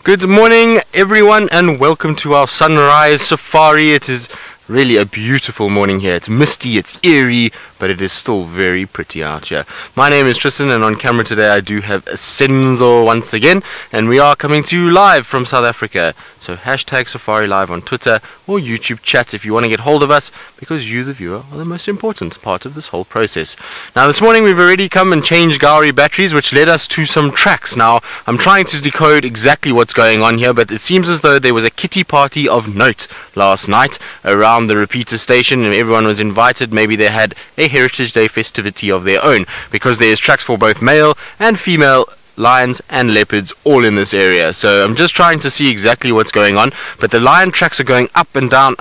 Good morning everyone and welcome to our sunrise safari. It is really a beautiful morning here. It's misty, it's eerie, but it is still very pretty out here. My name is Tristan and on camera today I do have Senzo once again, and we are coming to you live from South Africa. So hashtag Safari Live on Twitter or YouTube chat if you want to get hold of us, because you the viewer are the most important part of this whole process. Now this morning we've already come and changed Gowrie batteries, which led us to some tracks. Now I'm trying to decode exactly what's going on here, but it seems as though there was a kitty party of note last night around the repeater station and everyone was invited. Maybe they had a Heritage Day festivity of their own, because there's tracks for both male and female lions and leopards all in this area. So I'm just trying to see exactly what's going on, but the lion tracks are going up and down,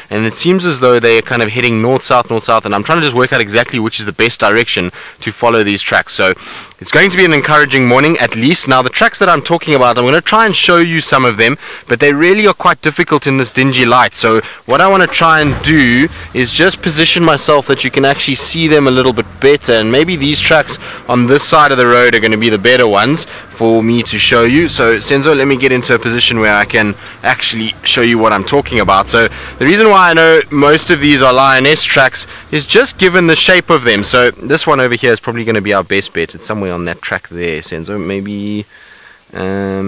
and it seems as though they are kind of heading north south, and I'm trying to just work out exactly which is the best direction to follow these tracks. So it's going to be an encouraging morning at least. Now the tracks that I'm talking about, I'm going to try and show you some of them, but they really are quite difficult in this dingy light. So what I want to try and do is just position myself that you can actually see them a little bit better, and maybe these tracks on this side of the road are going to be the better ones for me to show you. So Senzo, let me get into a position where I can actually show you what I'm talking about. So the reason why I know most of these are lioness tracks is just given the shape of them. So this one over here is probably going to be our best bet. It's somewhere on that track there, Senzo, maybe a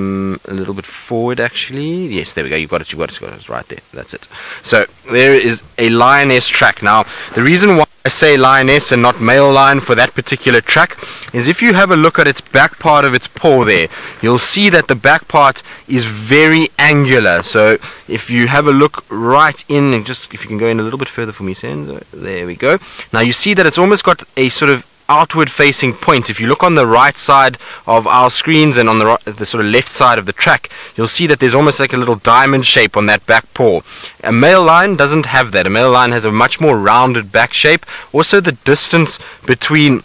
little bit forward actually. Yes, there we go, you got it, it's right there, that's it. So there is a lioness track. Now the reason why I say lioness and not male lion for that particular track is if you have a look at its back part of its paw there, you'll see that the back part is very angular. So if you have a look right in, and just if you can go in a little bit further for me, Senzo, there we go. Now you see that it's almost got a sort of outward facing point. If you look on the right side of our screens and on the sort of left side of the track, you'll see that there's almost like a little diamond shape on that back paw. A male lion doesn't have that. A male lion has a much more rounded back shape. Also the distance between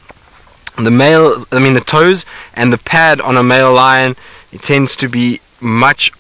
the toes and the pad on a male lion, it tends to be much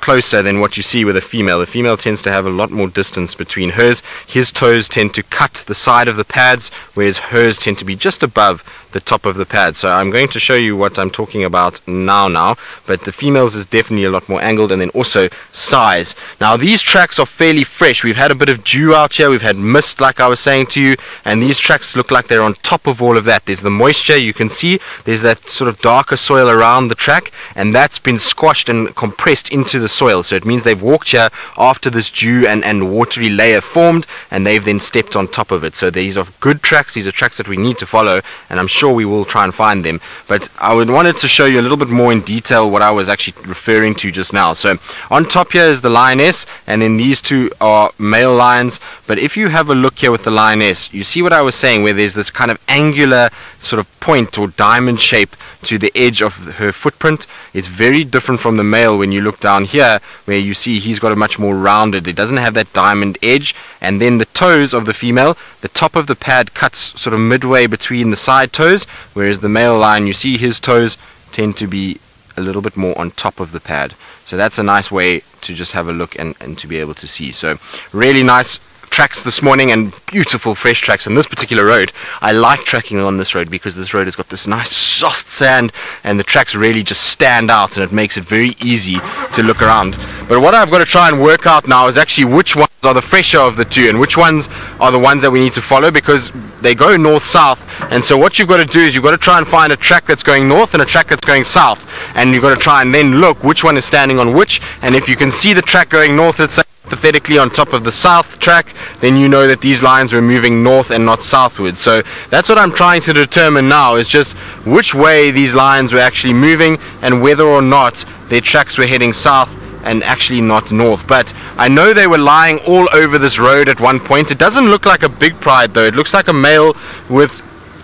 closer than what you see with a female. The female tends to have a lot more distance between hers. His toes tend to cut the side of the pads, whereas hers tend to be just above the top of the pad. So I'm going to show you what I'm talking about now, but the females is definitely a lot more angled, and then also size. Now these tracks are fairly fresh. We've had a bit of dew out here, we've had mist like I was saying to you, and these tracks look like they're on top of all of that. There's the moisture, you can see there's that sort of darker soil around the track, and that's been squashed and compressed into the soil. So it means they've walked here after this dew and watery layer formed, and they've then stepped on top of it. So these are good tracks, these are tracks that we need to follow, and I'm sure we will try and find them. But I wanted to show you a little bit more in detail what I was actually referring to just now. So on top here is the lioness, and then these two are male lions. But if you have a look here with the lioness, you see what I was saying, where there's this kind of angular sort of point or diamond shape to the edge of her footprint. It's very different from the male when you look down here, where you see he's got a much more rounded, it doesn't have that diamond edge. And then the toes of the female, the top of the pad cuts sort of midway between the side toes, whereas the male lion, you see his toes tend to be a little bit more on top of the pad. So that's a nice way to just have a look and to be able to see. So really nice tracks this morning, and beautiful fresh tracks on this particular road. I like tracking on this road because this road has got this nice soft sand, and the tracks really just stand out, and it makes it very easy to look around. But what I've got to try and work out now is actually which ones are the fresher of the two and which ones are the ones that we need to follow, because they go north south. And so what you've got to do is you've got to try and find a track that's going north and a track that's going south, and you've got to try and then look which one is standing on which. And if you can see the track going north, let's say hypothetically on top of the south track, then you know that these lines were moving north and not southward. So that's what I'm trying to determine now, is just which way these lines were actually moving and whether or not their tracks were heading south and actually not north. But I know they were lying all over this road at one point. It doesn't look like a big pride though. It looks like a male with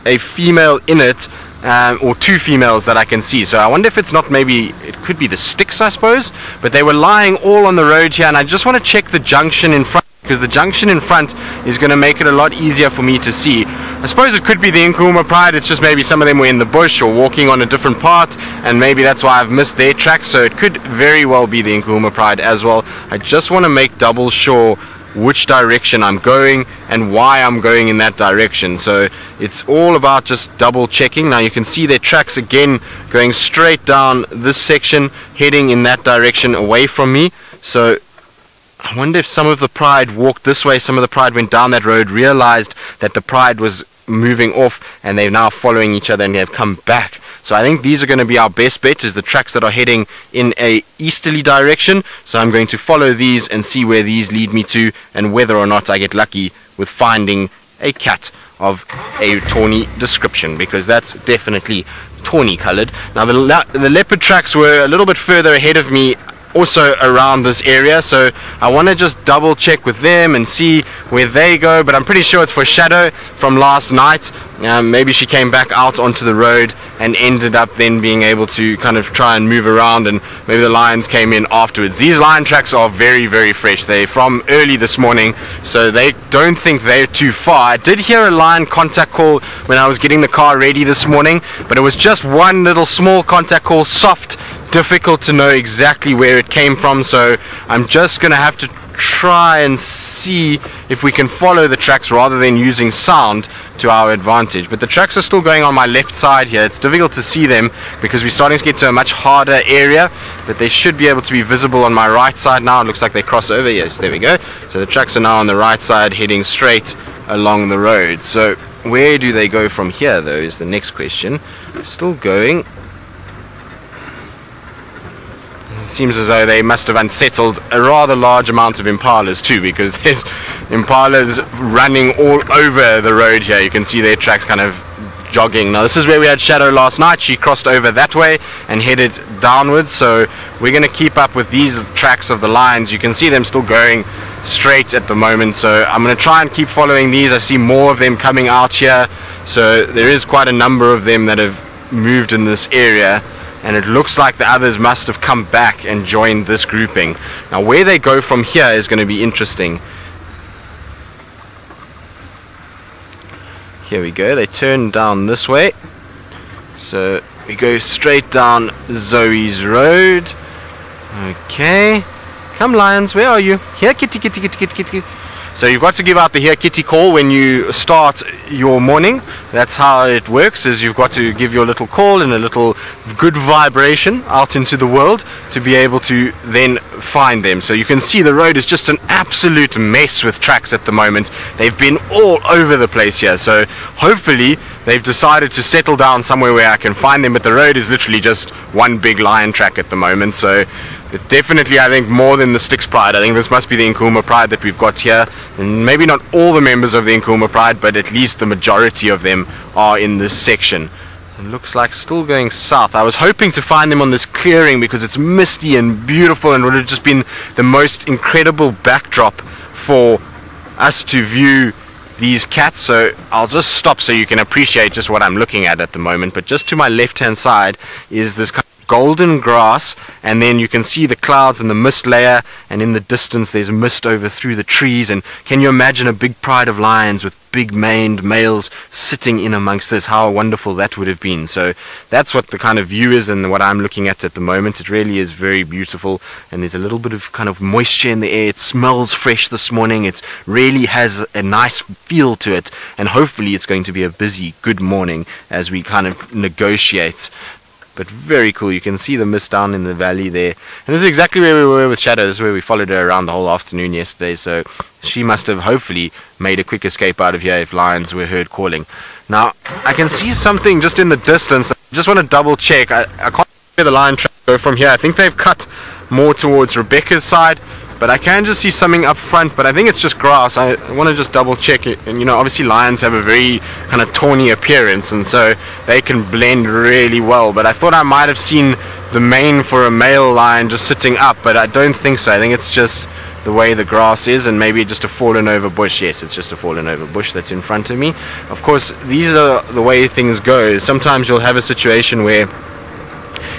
a female in it, or two females that I can see. So I wonder if it's not, maybe it could be the Styx, I suppose. But they were lying all on the road here, and I just want to check the junction in front, because the junction in front is going to make it a lot easier for me to see. I suppose it could be the Angama Pride, it's just maybe some of them were in the bush or walking on a different part, and maybe that's why I've missed their tracks. So it could very well be the Angama Pride as well. I just want to make double sure which direction I'm going and why I'm going in that direction. So it's all about just double checking. Now you can see their tracks again going straight down this section, heading in that direction away from me. So I wonder if some of the Pride walked this way, some of the Pride went down that road, realized that the Pride was moving off, and they're now following each other and they've come back. So I think these are going to be our best bet, is the tracks that are heading in a easterly direction. So I'm going to follow these and see where these lead me to, and whether or not I get lucky with finding a cat of a tawny description, because that's definitely tawny colored. Now the leopard tracks were a little bit further ahead of me, also around this area, so I want to just double check with them and see where they go, but I'm pretty sure it's for Shadow from last night. Maybe she came back out onto the road and ended up then being able to kind of try and move around, and maybe the lions came in afterwards. These lion tracks are very, very fresh. They're from early this morning, so they don't think they're too far. I did hear a lion contact call when I was getting the car ready this morning, but it was just one little small contact call, soft, difficult to know exactly where it came from. So I'm just gonna have to try and see if we can follow the tracks rather than using sound to our advantage. But the tracks are still going on my left side here. It's difficult to see them because we're starting to get to a much harder area, but they should be able to be visible on my right side now. It looks like they cross over. Yes, there we go. So the tracks are now on the right side, heading straight along the road. So where do they go from here, though, is the next question. Still going. Seems as though they must have unsettled a rather large amount of impalas too, because there's impalas running all over the road here. You can see their tracks kind of jogging. Now this is where we had Shadow last night. She crossed over that way and headed downwards, so we're going to keep up with these tracks of the lions. You can see them still going straight at the moment, so I'm going to try and keep following these. I see more of them coming out here, so there is quite a number of them that have moved in this area, and it looks like the others must have come back and joined this grouping. Now where they go from here is going to be interesting. Here we go, they turn down this way, so we go straight down Zoe's road. Okay, come lions, where are you? Here kitty kitty kitty kitty kitty. So you've got to give out the here kitty call when you start your morning. That's how it works, is you've got to give your little call and a little good vibration out into the world to be able to then find them. So you can see the road is just an absolute mess with tracks at the moment. They've been all over the place here, so hopefully they've decided to settle down somewhere where I can find them, but the road is literally just one big lion track at the moment. So definitely, I think, more than the Styx Pride. I think this must be the Angama Pride that we've got here, and maybe not all the members of the Angama Pride, but at least the majority of them are in this section. It looks like still going south. I was hoping to find them on this clearing because it's misty and beautiful and would have just been the most incredible backdrop for us to view these cats. So I'll just stop so you can appreciate just what I'm looking at the moment. But just to my left hand side is this kind of golden grass, and then you can see the clouds and the mist layer, and in the distance there's mist over through the trees. And can you imagine a big pride of lions with big maned males sitting in amongst this? How wonderful that would have been. So that's what the kind of view is and what I'm looking at the moment. It really is very beautiful, and there's a little bit of kind of moisture in the air. It smells fresh this morning. It really has a nice feel to it, and hopefully it's going to be a busy, good morning as we kind of negotiate. But very cool. You can see the mist down in the valley there. And this is exactly where we were with Shadow. This is where we followed her around the whole afternoon yesterday. So she must have hopefully made a quick escape out of here if lions were heard calling. Now, I can see something just in the distance. I just want to double check. I can't see where the lion track go from here. I think they've cut more towards Rebecca's side, but I can just see something up front, but I think it's just grass. I want to just double check it. And you know, obviously lions have a very kind of tawny appearance, and so they can blend really well, but I thought I might have seen the mane for a male lion just sitting up, but I don't think so. I think it's just the way the grass is, and maybe just a fallen over bush. Yes, it's just a fallen over bush that's in front of me. Of course, these are the way things go. Sometimes you'll have a situation where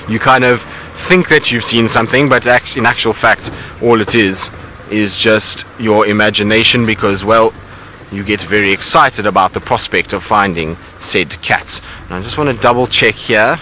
you kind of think that you've seen something, but in actual fact all it is just your imagination, because, well, you get very excited about the prospect of finding said cats. And I just want to double check here.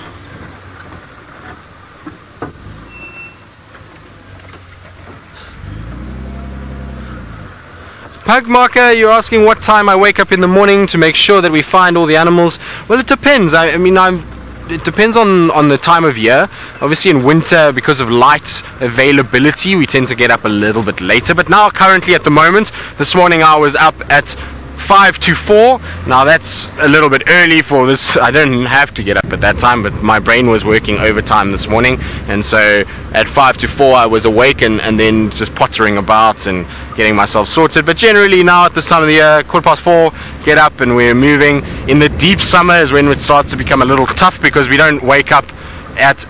Pug Marker, you're asking what time I wake up in the morning to make sure that we find all the animals. Well, it depends. It depends on the time of year. Obviously in winter, because of light availability, we tend to get up a little bit later. But now currently at the moment, this morning I was up at 5 to 4. Now that's a little bit early for this. I didn't have to get up at that time, but my brain was working overtime this morning, and so at 5 to 4 I was awake and then just pottering about and getting myself sorted. But generally now at this time of the year, 4:15, get up and we're moving. In the deep summer is when it starts to become a little tough, because we don't wake up at,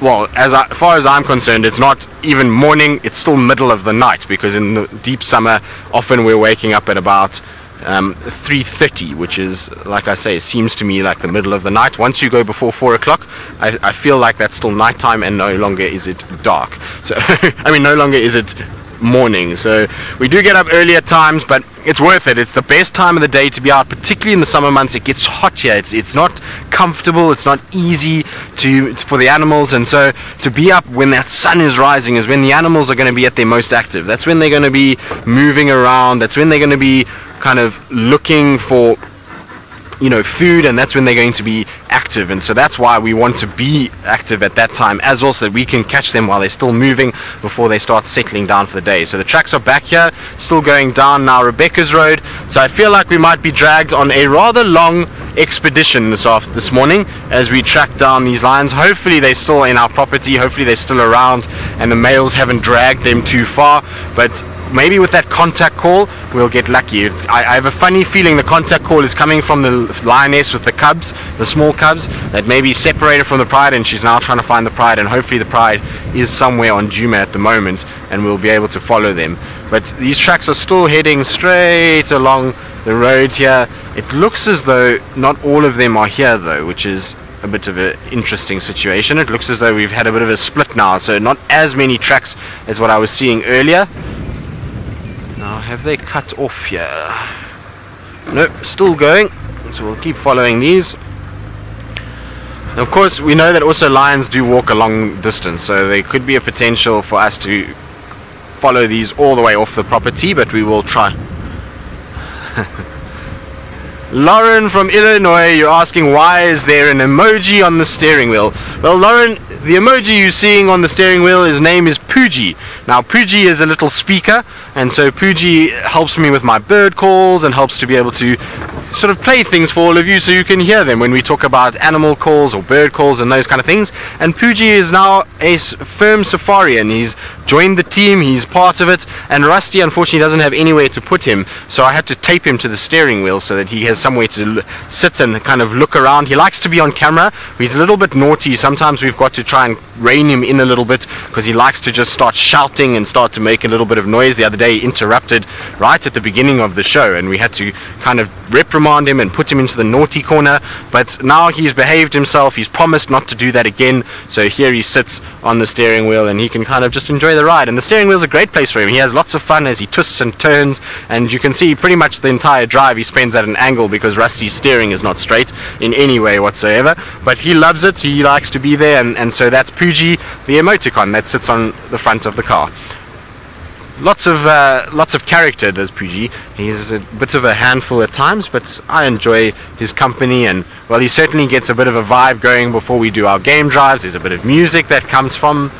well, as far as I'm concerned, it's not even morning, it's still middle of the night, because in the deep summer often we're waking up at about 3:30, which is, like I say, seems to me like the middle of the night. Once you go before 4 o'clock, I feel like that's still nighttime, and no longer is it dark. So I mean, no longer is it morning. So we do get up early at times, but it's worth it. It's the best time of the day to be out, particularly in the summer months. It gets hot here. It's not comfortable, it's not easy for the animals, and so to be up when that sun is rising is when the animals are going to be at their most active. That's when they're going to be moving around, that's when they're going to be kind of looking for, you know, food, and that's when they're going to be active. And so that's why we want to be active at that time, as well, so that we can catch them while they're still moving before they start settling down for the day. So the tracks are back here, still going down now Rebecca's Road. So I feel like we might be dragged on a rather long expedition this morning as we track down these lions. Hopefully they're still in our property, hopefully they're still around and the males haven't dragged them too far, but maybe with that contact call we'll get lucky. I have a funny feeling the contact call is coming from the lioness with the cubs, the small cubs, that maybe separated from the pride, and she's now trying to find the pride, and hopefully the pride is somewhere on Djuma at the moment and we'll be able to follow them. But these tracks are still heading straight along the road here. It looks as though not all of them are here though, which is a bit of an interesting situation. It looks as though we've had a bit of a split now, so not as many tracks as what I was seeing earlier. Now, have they cut off here? Nope, still going, so we'll keep following these. And of course, we know that also lions do walk a long distance, so there could be a potential for us to follow these all the way off the property, but we will try. Lauren from Illinois, you're asking why is there an emoji on the steering wheel? Well, Lauren, the emoji you're seeing on the steering wheel, his name is Pooji. Now, Pooji is a little speaker, and so Pooji helps me with my bird calls and helps to be able to sort of play things for all of you so you can hear them when we talk about animal calls or bird calls and those kind of things. And Pooji is now a firm safarian. He's joined the team, he's part of it, and Rusty unfortunately doesn't have anywhere to put him, so I had to tape him to the steering wheel so that he has somewhere to sit and kind of look around. He likes to be on camera. He's a little bit naughty. Sometimes we've got to try and rein him in a little bit because he likes to just start shouting and start to make a little bit of noise. The other day he interrupted right at the beginning of the show and we had to kind of reprimand him and put him into the naughty corner, but now he's behaved himself. He's promised not to do that again, so here he sits on the steering wheel and he can kind of just enjoy the ride, and the steering wheel is a great place for him. He has lots of fun as he twists and turns, and you can see pretty much the entire drive he spends at an angle because Rusty's steering is not straight in any way whatsoever, but he loves it. He likes to be there, and so that's Pooji, the emoticon that sits on the front of the car. Lots of character does Pooji. He's a bit of a handful at times, but I enjoy his company, and well, he certainly gets a bit of a vibe going before we do our game drives. There's a bit of music that comes from.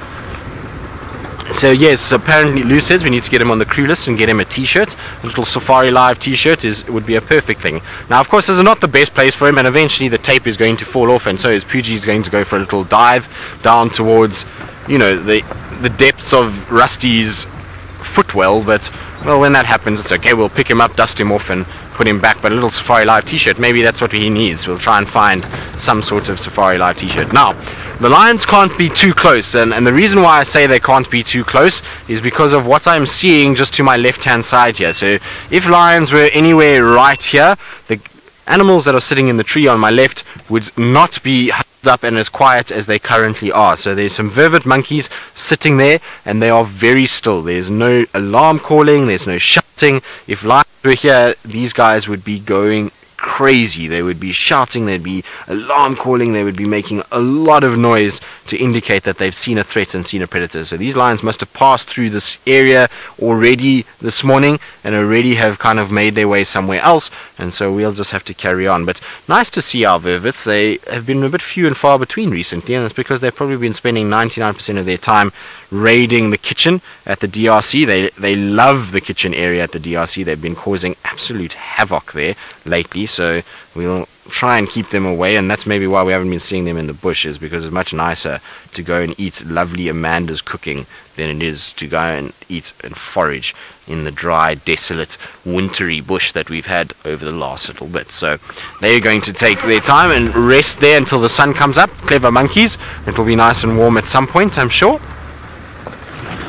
So yes, apparently Lou says we need to get him on the crew list and get him a t-shirt. A little Safari Live t-shirt would be a perfect thing. Now of course this is not the best place for him, and eventually the tape is going to fall off, and so is Pooji's going to go for a little dive down towards, you know, the depths of Rusty's footwell. But well, when that happens it's okay, we'll pick him up, dust him off and put him back. But a little Safari Live t-shirt, maybe that's what he needs. We'll try and find some sort of Safari Live t-shirt. Now the lions can't be too close, and the reason why I say they can't be too close is because of what I'm seeing just to my left hand side here. So if lions were anywhere right here, the animals that are sitting in the tree on my left would not be up and as quiet as they currently are. So there's some vervet monkeys sitting there and they are very still. There's no alarm calling, there's no shouting. If lions were here, these guys would be going crazy. They would be shouting, they'd be alarm calling, they would be making a lot of noise to indicate that they've seen a threat and seen a predator. So these lions must have passed through this area already this morning and already have kind of made their way somewhere else, and so we'll just have to carry on. But nice to see our vervets. They have been a bit few and far between recently, and it's because they've probably been spending 99% of their time raiding the kitchen at the DRC. They love the kitchen area at the DRC. They've been causing absolute havoc there lately, so we'll try and keep them away, and that's maybe why we haven't been seeing them in the bushes, because it's much nicer to go and eat lovely Amanda's cooking than it is to go and eat and forage in the dry, desolate, wintry bush that we've had over the last little bit. So they're going to take their time and rest there until the sun comes up. Clever monkeys. It will be nice and warm at some point, I'm sure.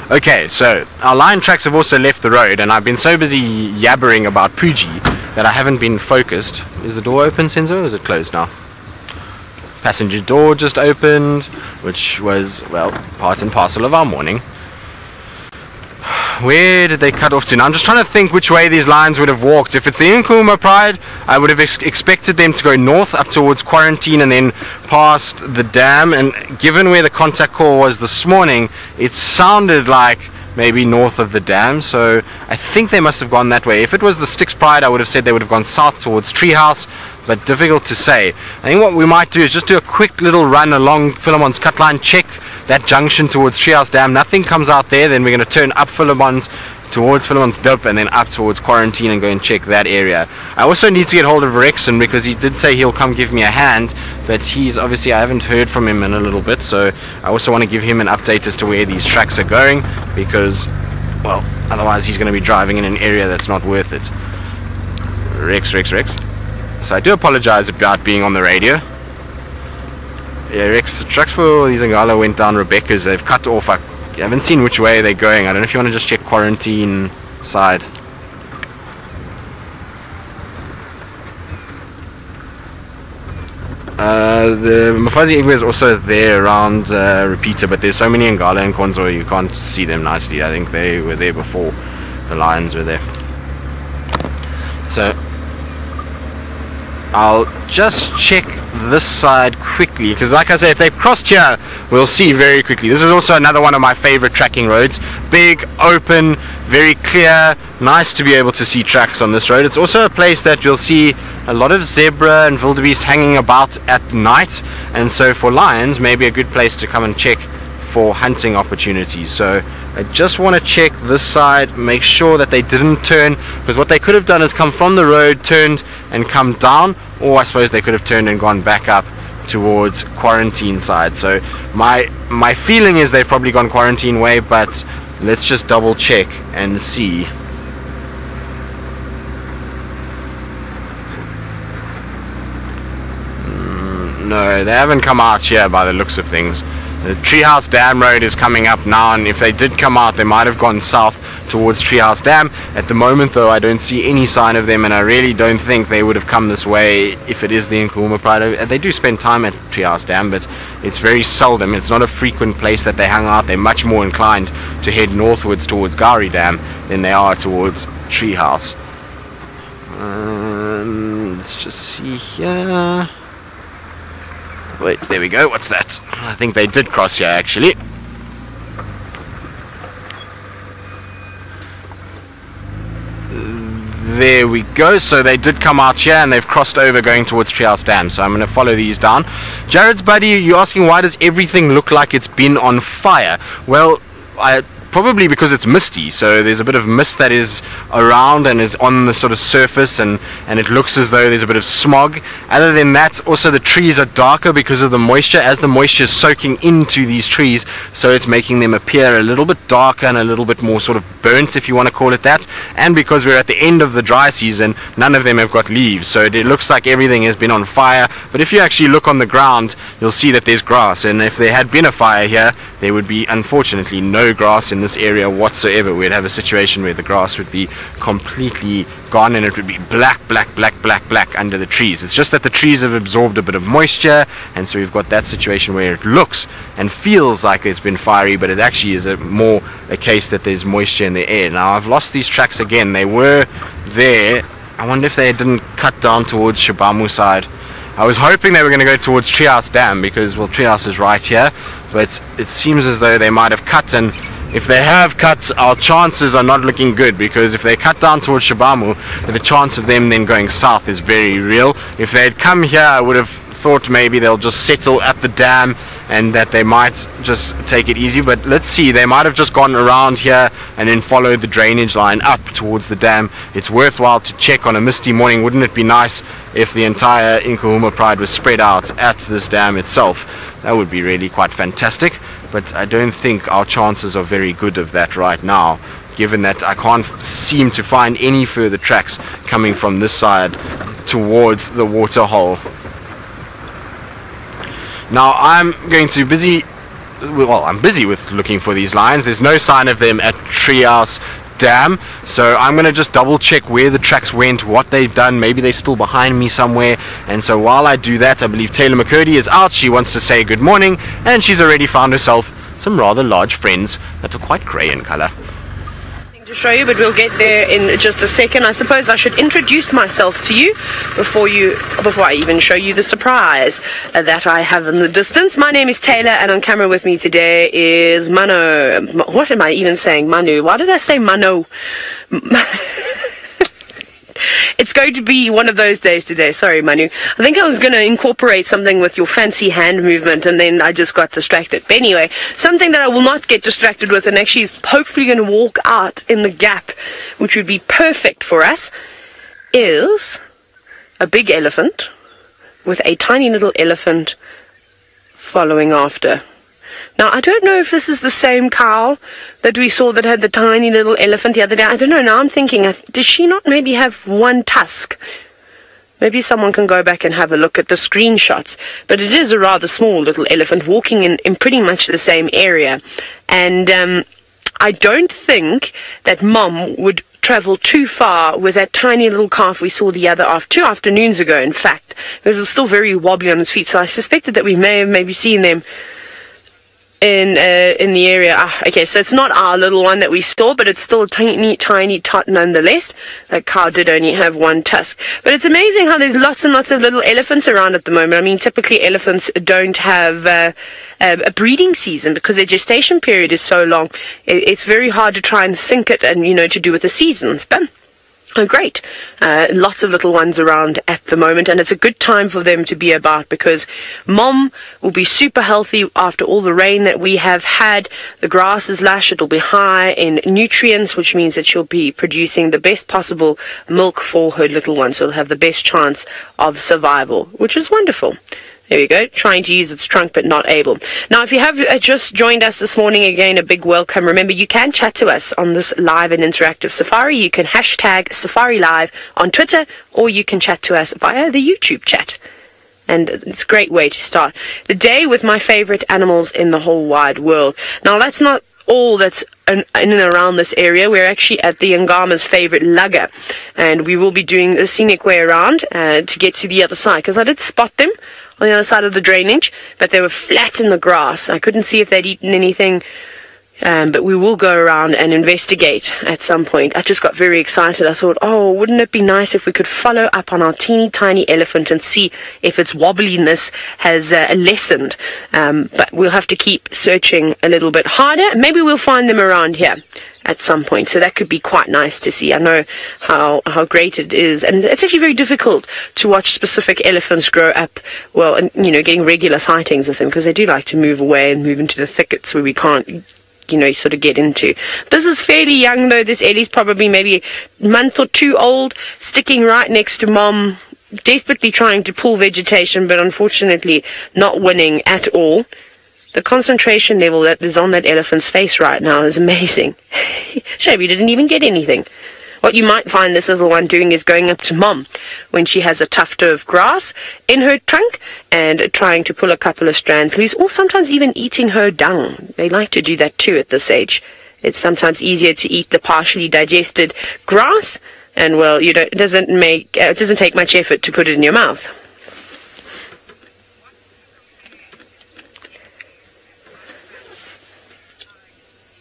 Okay, so our lion tracks have also left the road, and I've been so busy yabbering about Puji that I haven't been focused. Is the door open, Senzo, or is it closed now? Passenger door just opened, which was, well, part and parcel of our morning. Where did they cut off to? Now I'm just trying to think which way these lions would have walked. If it's the Angama Pride, I would have expected them to go north up towards Quarantine and then past the dam, and given where the contact call was this morning, it sounded like maybe north of the dam, so I think they must have gone that way. If it was the Styx Pride, I would have said they would have gone south towards Treehouse, but difficult to say. I think what we might do is just do a quick little run along Philemon's cut line, check that junction towards Treehouse Dam. Nothing comes out there, then we're going to turn up Philemon's towards Philemon's Dip and then up towards Quarantine and go and check that area. I also need to get hold of Rexon, because he did say he'll come give me a hand, but he's obviously, I haven't heard from him in a little bit, so I also want to give him an update as to where these tracks are going, because, well, otherwise he's going to be driving in an area that's not worth it. Rex. So I do apologize about being on the radio. Yeah, Rex, trucks for these Angala went down Rebecca's. They've cut off. I haven't seen which way they're going. I don't know if you want to just check Quarantine side. The Mafazi Igwe is also there around Repeater, but there's so many Angala and Konzo you can't see them nicely. I think they were there before the lions were there. So I'll just check this side quickly, because like I said, if they've crossed here, we'll see very quickly. This is also another one of my favorite tracking roads. Big, open, very clear, nice to be able to see tracks on this road. It's also a place that you'll see a lot of zebra and wildebeest hanging about at night, and so for lions, maybe a good place to come and check for hunting opportunities. So I just want to check this side, make sure that they didn't turn, because what they could have done is come from the road, turned and come down, or I suppose they could have turned and gone back up towards Quarantine side. So my feeling is they've probably gone Quarantine way, but let's just double check and see. No, they haven't come out here by the looks of things. The Treehouse Dam Road is coming up now, and if they did come out, they might have gone south towards Treehouse Dam. At the moment, though, I don't see any sign of them, and I really don't think they would have come this way if it is the Angama Pride. They do spend time at Treehouse Dam, but it's very seldom. It's not a frequent place that they hang out. They're much more inclined to head northwards towards Gari Dam than they are towards Treehouse. Let's just see here. Wait, there we go. What's that? I think they did cross here, actually. There we go. So they did come out here and they've crossed over going towards Treehouse Dam. So I'm going to follow these down. Jared's buddy, you're asking why does everything look like it's been on fire? Well, probably because it's misty, so there's a bit of mist that is around and is on the sort of surface, and it looks as though there's a bit of smog. Other than that, also the trees are darker because of the moisture, as the moisture is soaking into these trees, so it's making them appear a little bit darker and a little bit more sort of burnt, if you want to call it that. And because we're at the end of the dry season, none of them have got leaves, so it looks like everything has been on fire. But if you actually look on the ground, you'll see that there's grass, and if there had been a fire here, there would be unfortunately no grass in this area whatsoever. We'd have a situation where the grass would be completely gone and it would be black under the trees. It's just that the trees have absorbed a bit of moisture, and so we've got that situation where it looks and feels like it's been fiery, but it actually is more a case that there's moisture in the air. Now I've lost these tracks again. They were there I wonder if they didn't cut down towards Shabamu side. I was hoping they were going to go towards Treehouse Dam because, well, Treehouse is right here, but it seems as though they might have cut, and if they have cut, our chances are not looking good, because if they cut down towards Shabamu, the chance of them then going south is very real. If they had come here, I would have thought maybe they'll just settle at the dam and that they might just take it easy, but let's see, they might have just gone around here and then followed the drainage line up towards the dam. It's worthwhile to check on a misty morning. Wouldn't it be nice if the entire Nkahuma Pride was spread out at this dam itself? That would be really quite fantastic, but I don't think our chances are very good of that right now, given that I can't seem to find any further tracks coming from this side towards the water hole. Now I'm going to I'm busy with looking for these lions. There's no sign of them at Treehouse Dam, so I'm going to just double check where the tracks went, what they've done. Maybe they're still behind me somewhere, and so while I do that, I believe Tayla McCurdy is out. She wants to say good morning, and she's already found herself some rather large friends that are quite grey in colour. To show you, but we'll get there in just a second. I suppose I should introduce myself to you before I even show you the surprise that I have in the distance. My name is Tayla, and on camera with me today is Mano. What am I even saying? Manu. Why did I say Mano? It's going to be one of those days today. Sorry, Manu. I think I was going to incorporate something with your fancy hand movement, and then I just got distracted. But anyway, something that I will not get distracted with, and actually is hopefully going to walk out in the gap, which would be perfect for us, is a big elephant with a tiny little elephant following after. Now, I don't know if this is the same cow that we saw that had the tiny little elephant the other day. I don't know. Now I'm thinking, does she not maybe have one tusk? Maybe someone can go back and have a look at the screenshots. But it is a rather small little elephant walking in pretty much the same area. And I don't think that Mom would travel too far with that tiny little calf we saw the other 2 afternoons ago, in fact. It was still very wobbly on his feet, so I suspected that we may have maybe seen them in the area. Okay, so it's not our little one that we saw, but it's still a tiny tot nonetheless. That cow did only have one tusk. But it's amazing how there's lots and lots of little elephants around at the moment. I mean, typically elephants don't have a breeding season because their gestation period is so long. It's very hard to try and sync it and, to do with the seasons. But oh, great. Lots of little ones around at the moment, and it's a good time for them to be about because Mom will be super healthy after all the rain that we have had. The grass is lush. It'll be high in nutrients, which means that she'll be producing the best possible milk for her little one, so it'll have the best chance of survival, which is wonderful. There we go, trying to use its trunk but not able. Now, if you have just joined us this morning, again, a big welcome. Remember, you can chat to us on this live and interactive Safari. You can hashtag Safari Live on Twitter, or you can chat to us via the YouTube chat. And it's a great way to start the day with my favorite animals in the whole wide world. Now, that's not all that's in and around this area. We're actually at the Angama's favorite lugger, and we will be doing the scenic way around to get to the other side, because I did spot them on the other side of the drainage, but they were flat in the grass. I couldn't see if they'd eaten anything, but we will go around and investigate at some point. I just got very excited. I thought, oh, wouldn't it be nice if we could follow up on our teeny tiny elephant and see if its wobbliness has lessened. But we'll have to keep searching a little bit harder. Maybe we'll find them around here at some point, so that could be quite nice to see. I know how great it is, and it's actually very difficult to watch specific elephants grow up, well, and getting regular sightings of them, because they do like to move away and move into the thickets where we can't sort of get into. This is fairly young though. This Ellie's probably maybe a month or 2 old, sticking right next to Mom, desperately trying to pull vegetation, but unfortunately not winning at all. The concentration level that is on that elephant's face right now is amazing. Sabi didn't even get anything. What you might find this little one doing is going up to Mom when she has a tuft of grass in her trunk and trying to pull a couple of strands loose, or sometimes even eating her dung. They like to do that too at this age. It's sometimes easier to eat the partially digested grass, and well, it doesn't take much effort to put it in your mouth.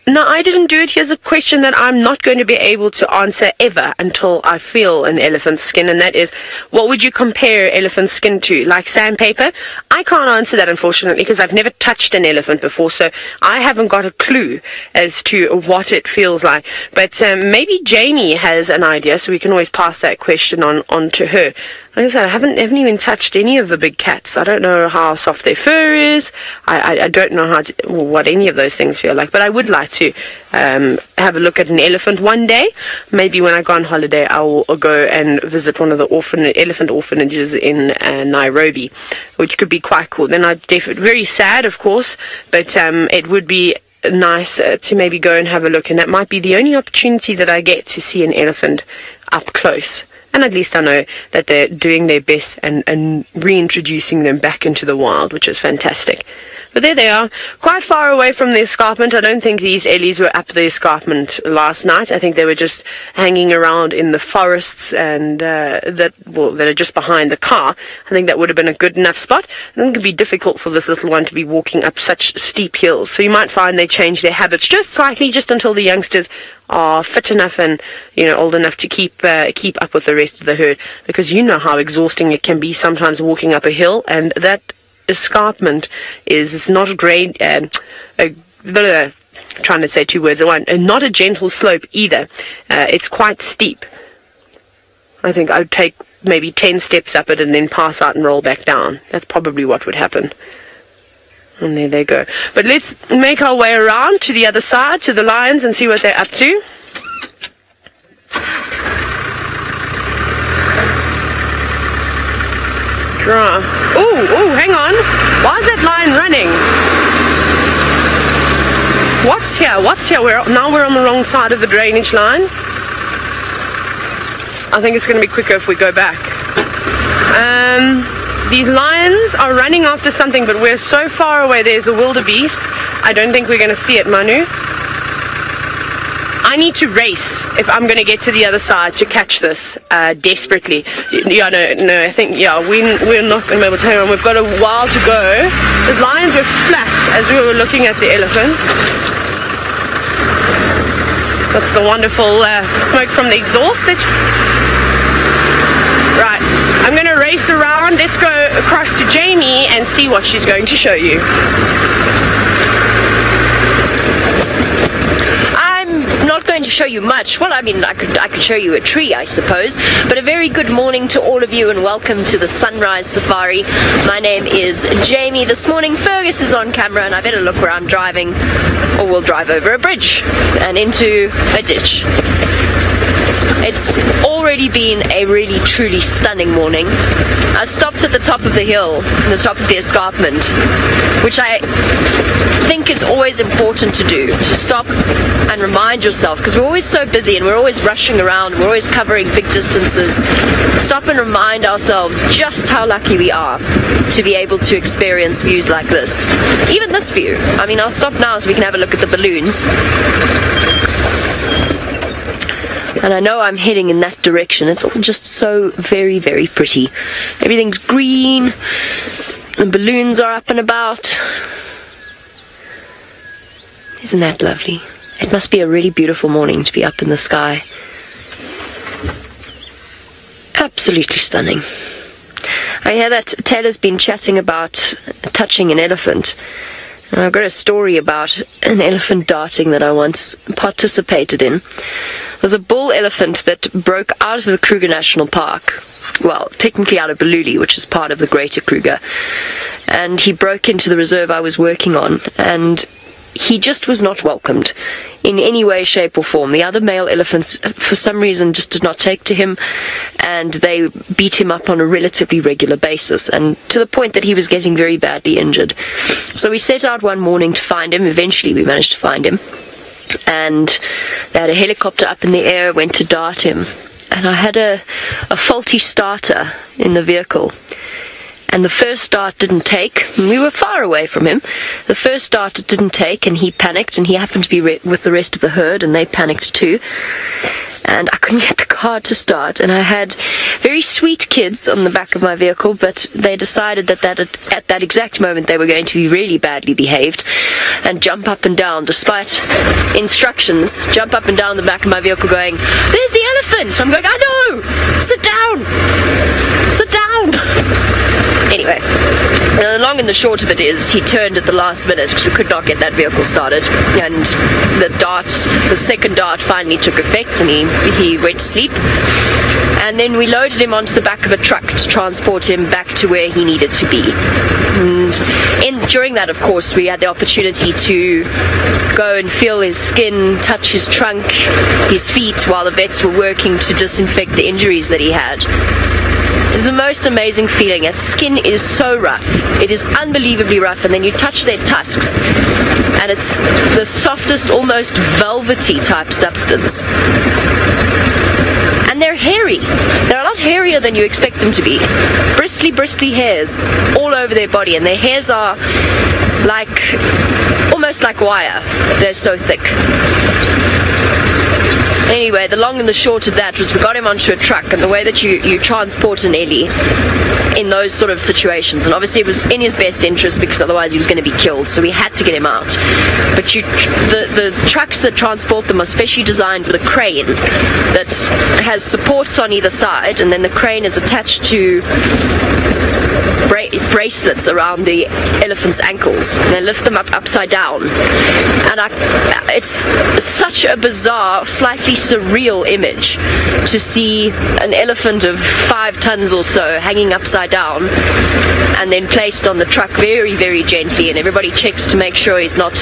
Now, I didn't do it. Here's a quick question that I'm not going to be able to answer ever until I feel an elephant's skin, and that is, what would you compare elephant's skin to? Like sandpaper? I can't answer that, unfortunately, because I've never touched an elephant before, so I haven't got a clue as to what it feels like. But maybe Jamie has an idea, so we can always pass that question on to her. Like I said, I haven't even touched any of the big cats. I don't know how soft their fur is. I don't know what any of those things feel like. But I would like to have a look at an elephant one day. Maybe when I go on holiday, I will go and visit one of the elephant orphanages in Nairobi, which could be quite cool. Then I'd very sad, of course, but it would be nice to maybe go and have a look. And that might be the only opportunity that I get to see an elephant up close. And at least I know that they're doing their best and reintroducing them back into the wild, which is fantastic. But there they are, quite far away from the escarpment. I don't think these Ellies were up the escarpment last night. I think they were just hanging around in the forests and that are just behind the car. I think that would have been a good enough spot. I think it would be difficult for this little one to be walking up such steep hills. So you might find they change their habits just slightly, just until the youngsters are fit enough and old enough to keep up with the rest of the herd, because you know how exhausting it can be sometimes walking up a hill, and that escarpment is not a great trying to say two words at once, and not a gentle slope either. It's quite steep. I think I would take maybe 10 steps up it and then pass out and roll back down. That's probably what would happen. And there they go. But let's make our way around to the other side, to the lions, and see what they're up to. Oh, hang on. Why is that lion running? What's here? Now we're on the wrong side of the drainage line. I think it's going to be quicker if we go back. These lions are running after something, but we're so far away. There's a wildebeest. I don't think we're going to see it, Manu. I need to race if I'm going to get to the other side to catch this desperately. Yeah, no, I think, we're not going to be able to hang on. We've got a while to go. Those lions were flat as we were looking at the elephant. That's the wonderful smoke from the exhaust. Right, I'm going to race around. Let's go across to Jamie and see what she's going to show you. Not going to show you much. Well, I mean, I could show you a tree, I suppose. But a very good morning to all of you, and welcome to the Sunrise Safari. My name is Jamie. This morning Fergus is on camera, and I better look where I'm driving, or we'll drive over a bridge and into a ditch. It's already been a really truly stunning morning. I stopped at the top of the hill, the top of the escarpment, which I think is always important to do, to stop and remind yourself, because we're always so busy and we're always rushing around, we're always covering big distances. Stop and remind ourselves just how lucky we are to be able to experience views like this. Even this view. I mean, I'll stop now so we can have a look at the balloons. And I know I'm heading in that direction. It's all just so very, very pretty. Everything's green. The balloons are up and about. Isn't that lovely? It must be a really beautiful morning to be up in the sky. Absolutely stunning. I hear that Tayla's been chatting about touching an elephant. And I've got a story about an elephant darting that I once participated in. It was a bull elephant that broke out of the Kruger National Park. Well, technically out of Baluli, which is part of the greater Kruger. And he broke into the reserve I was working on, and he just was not welcomed in any way, shape or form. The other male elephants, for some reason, just did not take to him, and they beat him up on a relatively regular basis, and to the point that he was getting very badly injured. So we set out one morning to find him. Eventually we managed to find him, and they had a helicopter up in the air, went to dart him, and I had a faulty starter in the vehicle. And the first dart didn't take, and we were far away from him. The first dart didn't take, and he panicked, and he happened to be with the rest of the herd, and they panicked too. And I couldn't get the hard to start, and I had very sweet kids on the back of my vehicle, but they decided that at that exact moment they were going to be really badly behaved and jump up and down, despite instructions, jump up and down the back of my vehicle going, "There's the elephant!" I'm going, "I know! Sit down! Sit down!" Anyway, the long and the short of it is he turned at the last minute because we could not get that vehicle started, and the second dart finally took effect, and he went to sleep. And then we loaded him onto the back of a truck to transport him back to where he needed to be. And during that, of course, we had the opportunity to go and feel his skin, touch his trunk, his feet, while the vets were working to disinfect the injuries that he had. It's the most amazing feeling. That skin is so rough. It is unbelievably rough, and then you touch their tusks, and it's the softest, almost velvety type substance. And they're hairy. They're a lot hairier than you expect them to be. Bristly hairs all over their body, and their hairs are almost like wire. They're so thick. Anyway, the long and the short of that was we got him onto a truck, and the way that you transport an Ellie in those sort of situations, and obviously it was in his best interest because otherwise he was going to be killed, so we had to get him out. But the trucks that transport them are specially designed with a crane that has supports on either side, and then the crane is attached to bracelets around the elephant's ankles, and they lift them up upside down. And it's such a bizarre, slightly surreal image to see an elephant of 5 tons or so hanging upside down and then placed on the truck very, very gently, and everybody checks to make sure he's not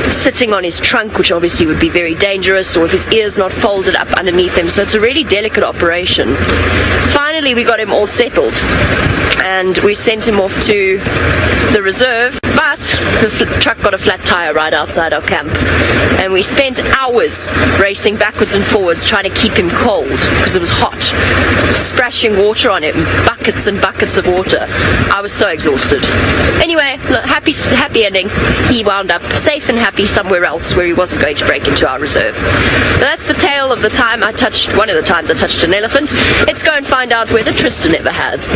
sitting on his trunk, which obviously would be very dangerous, or if his ear's not folded up underneath him. So it's a really delicate operation. Finally, we got him all settled, and we sent him off to the reserve, but the truck got a flat tire right outside our camp, and we spent hours racing backwards and forwards trying to keep him cold because it was hot, splashing water on him, buckets and buckets of water. I was so exhausted. Anyway, happy ending. He wound up safe and happy somewhere else where he wasn't going to break into our reserve. Now, that's the tale of one of the times I touched an elephant. Let's go and find out whether Tristan ever has.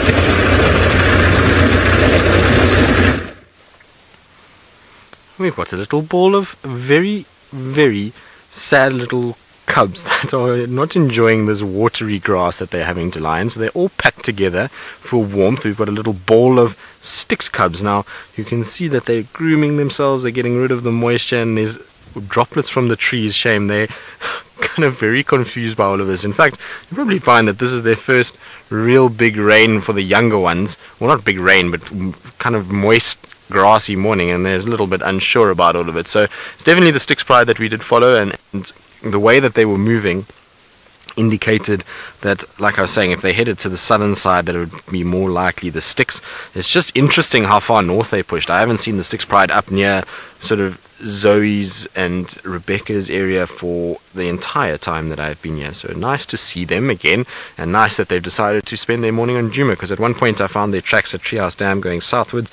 We've got a little ball of very, very sad little cubs that are not enjoying this watery grass that they're having to lie in, so they're all packed together for warmth. We've got a little ball of Styx cubs. Now you can see that they're grooming themselves, they're getting rid of the moisture, and there's droplets from the trees. Shame, they're kind of very confused by all of this. In fact, you probably find that this is their first real big rain for the younger ones. Well, not big rain, but kind of moist grassy morning, and they're a little bit unsure about all of it. So it's definitely the Styx Pride that we did follow, and the way that they were moving indicated that, like I was saying, if they headed to the southern side, that it would be more likely the Styx. It's just interesting how far north they pushed. I haven't seen the Styx Pride up near sort of Zoe's and Rebecca's area for the entire time that I've been here, so nice to see them again, and nice that they've decided to spend their morning on Djuma, because at one point I found their tracks at Treehouse Dam going southwards.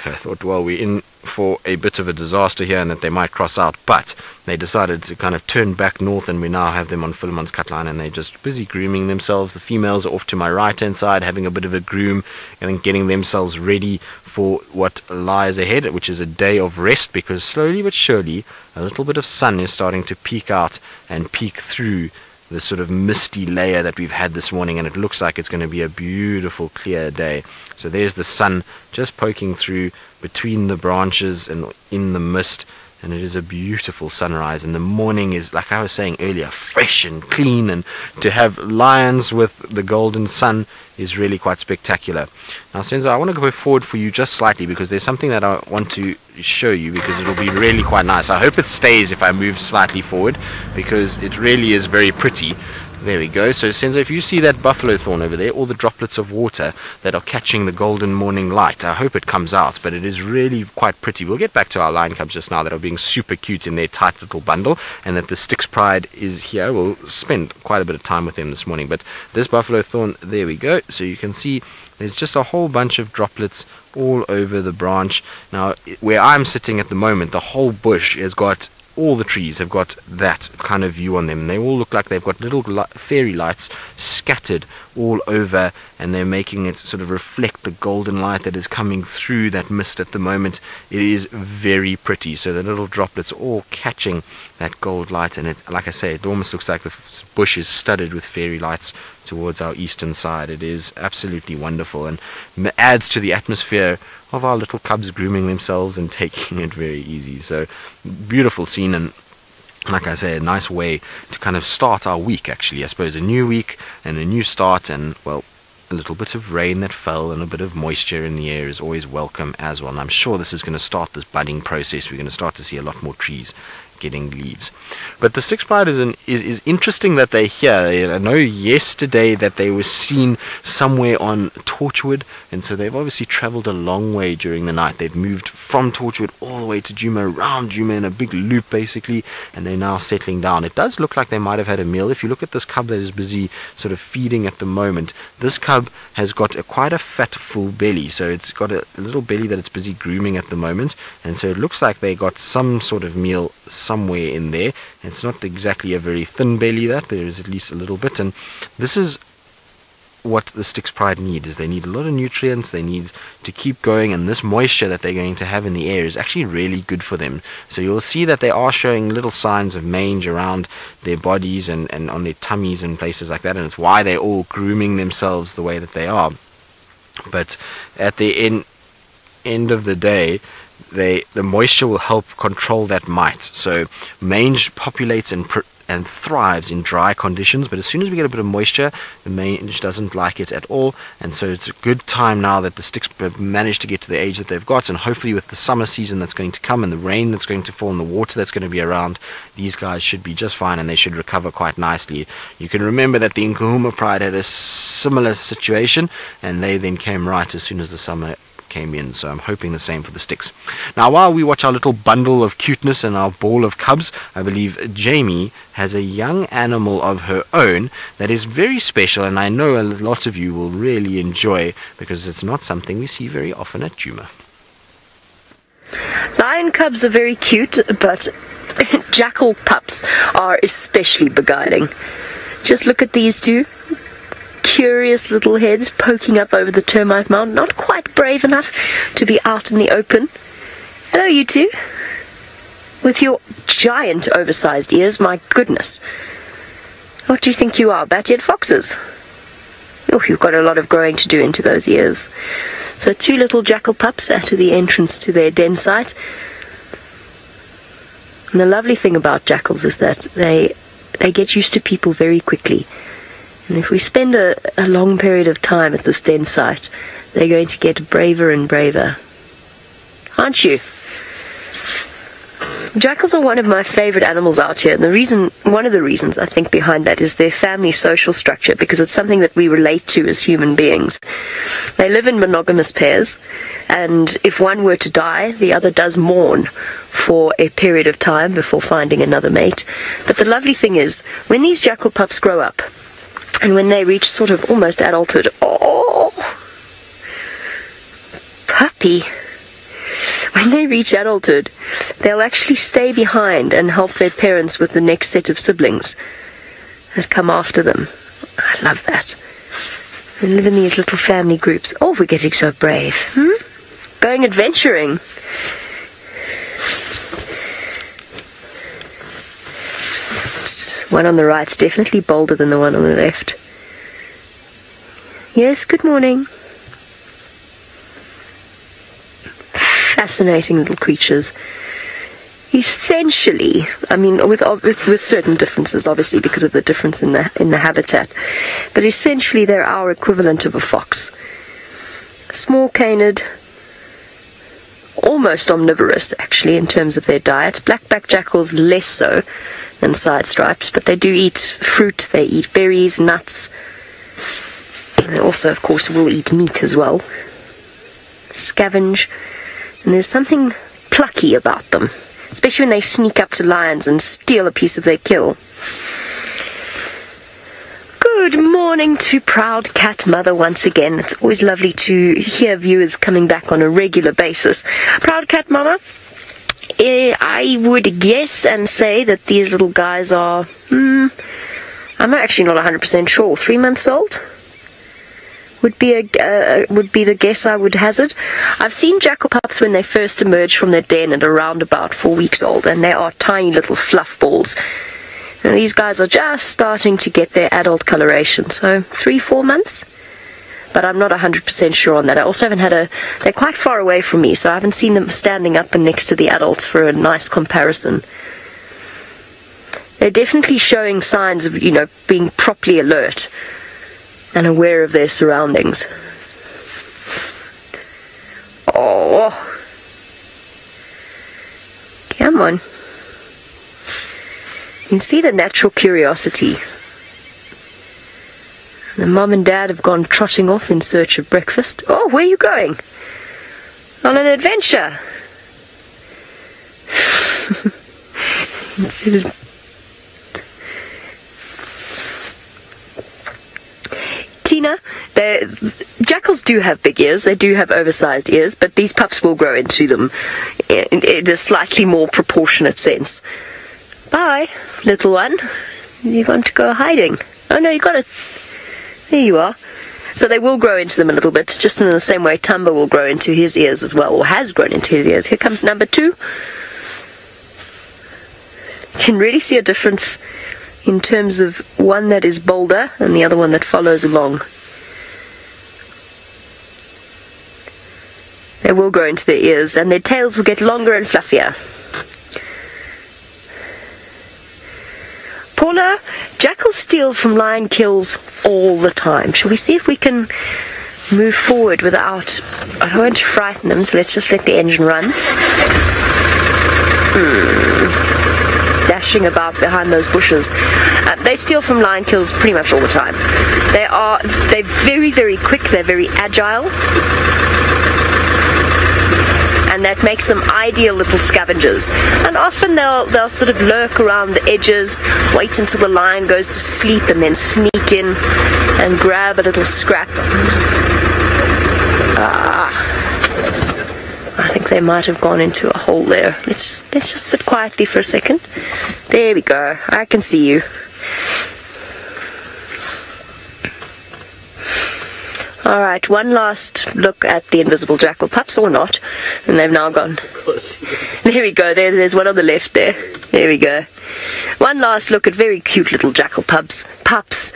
I thought, well, we're in for a bit of a disaster here and that they might cross out, but they decided to kind of turn back north, and we now have them on Philemon's cut line, and they're just busy grooming themselves. The females are off to my right hand side having a bit of a groom and then getting themselves ready for what lies ahead, which is a day of rest, because slowly but surely a little bit of sun is starting to peek out and peek through the sort of misty layer that we've had this morning, and it looks like it's going to be a beautiful clear day. So there's the sun just poking through between the branches and in the mist, and it is a beautiful sunrise, and the morning is, like I was saying earlier, fresh and clean, and to have lions with the golden sun is really quite spectacular. Now, Senzo, I want to go forward for you just slightly, because there's something that I want to show you, because it'll be really quite nice. I hope it stays if I move slightly forward, because it really is very pretty. There we go. So, Senzo, if you see that buffalo thorn over there, all the droplets of water that are catching the golden morning light, I hope it comes out, but it is really quite pretty. We'll get back to our lion cubs just now that are being super cute in their tight little bundle, and that the Styx Pride is here. We'll spend quite a bit of time with them this morning, but this buffalo thorn, there we go. So you can see there's just a whole bunch of droplets all over the branch. Now, where I'm sitting at the moment, the whole bush has got all the trees have got that kind of view on them. They all look like they've got little fairy lights scattered all over, and they're making it sort of reflect the golden light that is coming through that mist at the moment. It is very pretty. So the little droplets all catching that gold light, and it, like I say, it almost looks like the bush is studded with fairy lights towards our eastern side. It is absolutely wonderful, and adds to the atmosphere of our little cubs grooming themselves and taking it very easy. So beautiful scene, and like I say, a nice way to kind of start our week, actually. I suppose a new week and a new start, and well, a little bit of rain that fell and a bit of moisture in the air is always welcome as well. And I'm sure this is going to start this budding process. We're going to start to see a lot more trees getting leaves. But the Styx Pride is interesting that they're here. I know yesterday that they were seen somewhere on Torchwood, and so they've obviously travelled a long way during the night. They've moved from Torchwood all the way to Djuma, around Djuma in a big loop basically, and they're now settling down. It does look like they might have had a meal. If you look at this cub that is busy sort of feeding at the moment, this cub has got quite a fat full belly, so it's got a little belly that it's busy grooming at the moment, and so it looks like they got some sort of meal somewhere in there. It's not exactly a very thin belly, that there is at least a little bit, and this is what the Styx Pride need. Is they need a lot of nutrients, they need to keep going, and this moisture that they're going to have in the air is actually really good for them. So you'll see that they are showing little signs of mange around their bodies and on their tummies and places like that, and it's why they're all grooming themselves the way that they are. But at the end of the day, the moisture will help control that mite. So mange populates and thrives in dry conditions, but as soon as we get a bit of moisture, the mange doesn't like it at all, and so it's a good time now that the Styx have managed to get to the age that they've got, and hopefully with the summer season that's going to come and the rain that's going to fall and the water that's going to be around, these guys should be just fine and they should recover quite nicely. You can remember that the Angama Pride had a similar situation, and they then came right as soon as the summer came in, so I'm hoping the same for the Styx. Now, while we watch our little bundle of cuteness and our ball of cubs, I believe Jamie has a young animal of her own that is very special, and I know a lot of you will really enjoy, because it's not something we see very often at Djuma. Lion cubs are very cute, but Jackal pups are especially beguiling. Just look at these two. Curious little heads poking up over the termite mound, not quite brave enough to be out in the open. Hello, you two. With your giant oversized ears, my goodness. What do you think you are, bat-eared foxes? Oh, you've got a lot of growing to do into those ears. So 2 little jackal pups at the entrance to their den site. And the lovely thing about jackals is that they get used to people very quickly. And if we spend a long period of time at this den site, they're going to get braver and braver. Aren't you? Jackals are one of my favorite animals out here, and one of the reasons I think behind that is their family social structure, because it's something that we relate to as human beings. They live in monogamous pairs, and if one were to die, the other does mourn for a period of time before finding another mate. But the lovely thing is, when these jackal pups grow up, and when they reach sort of almost adulthood, oh, puppy. When they reach adulthood, they'll actually stay behind and help their parents with the next set of siblings that come after them. I love that. And live in these little family groups. Oh, we're getting so brave. Going adventuring. One on the right's definitely bolder than the one on the left. Yes, good morning. Fascinating little creatures. Essentially, I mean, with certain differences, obviously, because of the difference in the habitat, but essentially they're our equivalent of a fox. Small canid, almost omnivorous, actually, in terms of their diet. Black-backed jackals less so than side stripes, but they do eat fruit, they eat berries, nuts. They also, of course, will eat meat as well. Scavenge. And there's something plucky about them, especially when they sneak up to lions and steal a piece of their kill. Good morning to Proud Cat Mother once again. It's always lovely to hear viewers coming back on a regular basis. Proud Cat Mama, I would guess and say that these little guys are, I'm actually not 100% sure, 3 months old? Would be the guess I would hazard. I've seen jackal pups when they first emerge from their den at around about 4 weeks old, and they are tiny little fluff balls. And these guys are just starting to get their adult coloration, so 3-4 months. But I'm not 100% sure on that. I also haven't had they're quite far away from me, so I haven't seen them standing up and next to the adults for a nice comparison. They're definitely showing signs of, being properly alert and aware of their surroundings. Oh, come on. You can see the natural curiosity. The mom and dad have gone trotting off in search of breakfast. Oh, where are you going? On an adventure. Tina, jackals do have big ears. They do have oversized ears, but these pups will grow into them in a slightly more proportionate sense. Bye, little one. You're going to go hiding. Oh no, you got to... There you are. So they will grow into them a little bit, just in the same way Tumba will grow into his ears as well, or has grown into his ears. Here comes number 2. You can really see a difference in terms of one that is bolder and the other one that follows along. They will grow into their ears, and their tails will get longer and fluffier. Paula, jackals steal from lion kills all the time. Shall we see if we can move forward without... I don't want to frighten them, so let's just let the engine run. Dashing about behind those bushes. They steal from lion kills pretty much all the time. They're very, very quick. They're very agile. And that makes them ideal little scavengers. And often they'll sort of lurk around the edges, wait until the lion goes to sleep, and then sneak in and grab a little scrap. I think they might have gone into a hole there. Let's just sit quietly for a second. There we go. I can see you. Alright, one last look at the invisible jackal pups, or not. And they've now gone. There we go, there's one on the left there. There we go. One last look at very cute little jackal pups. Pups.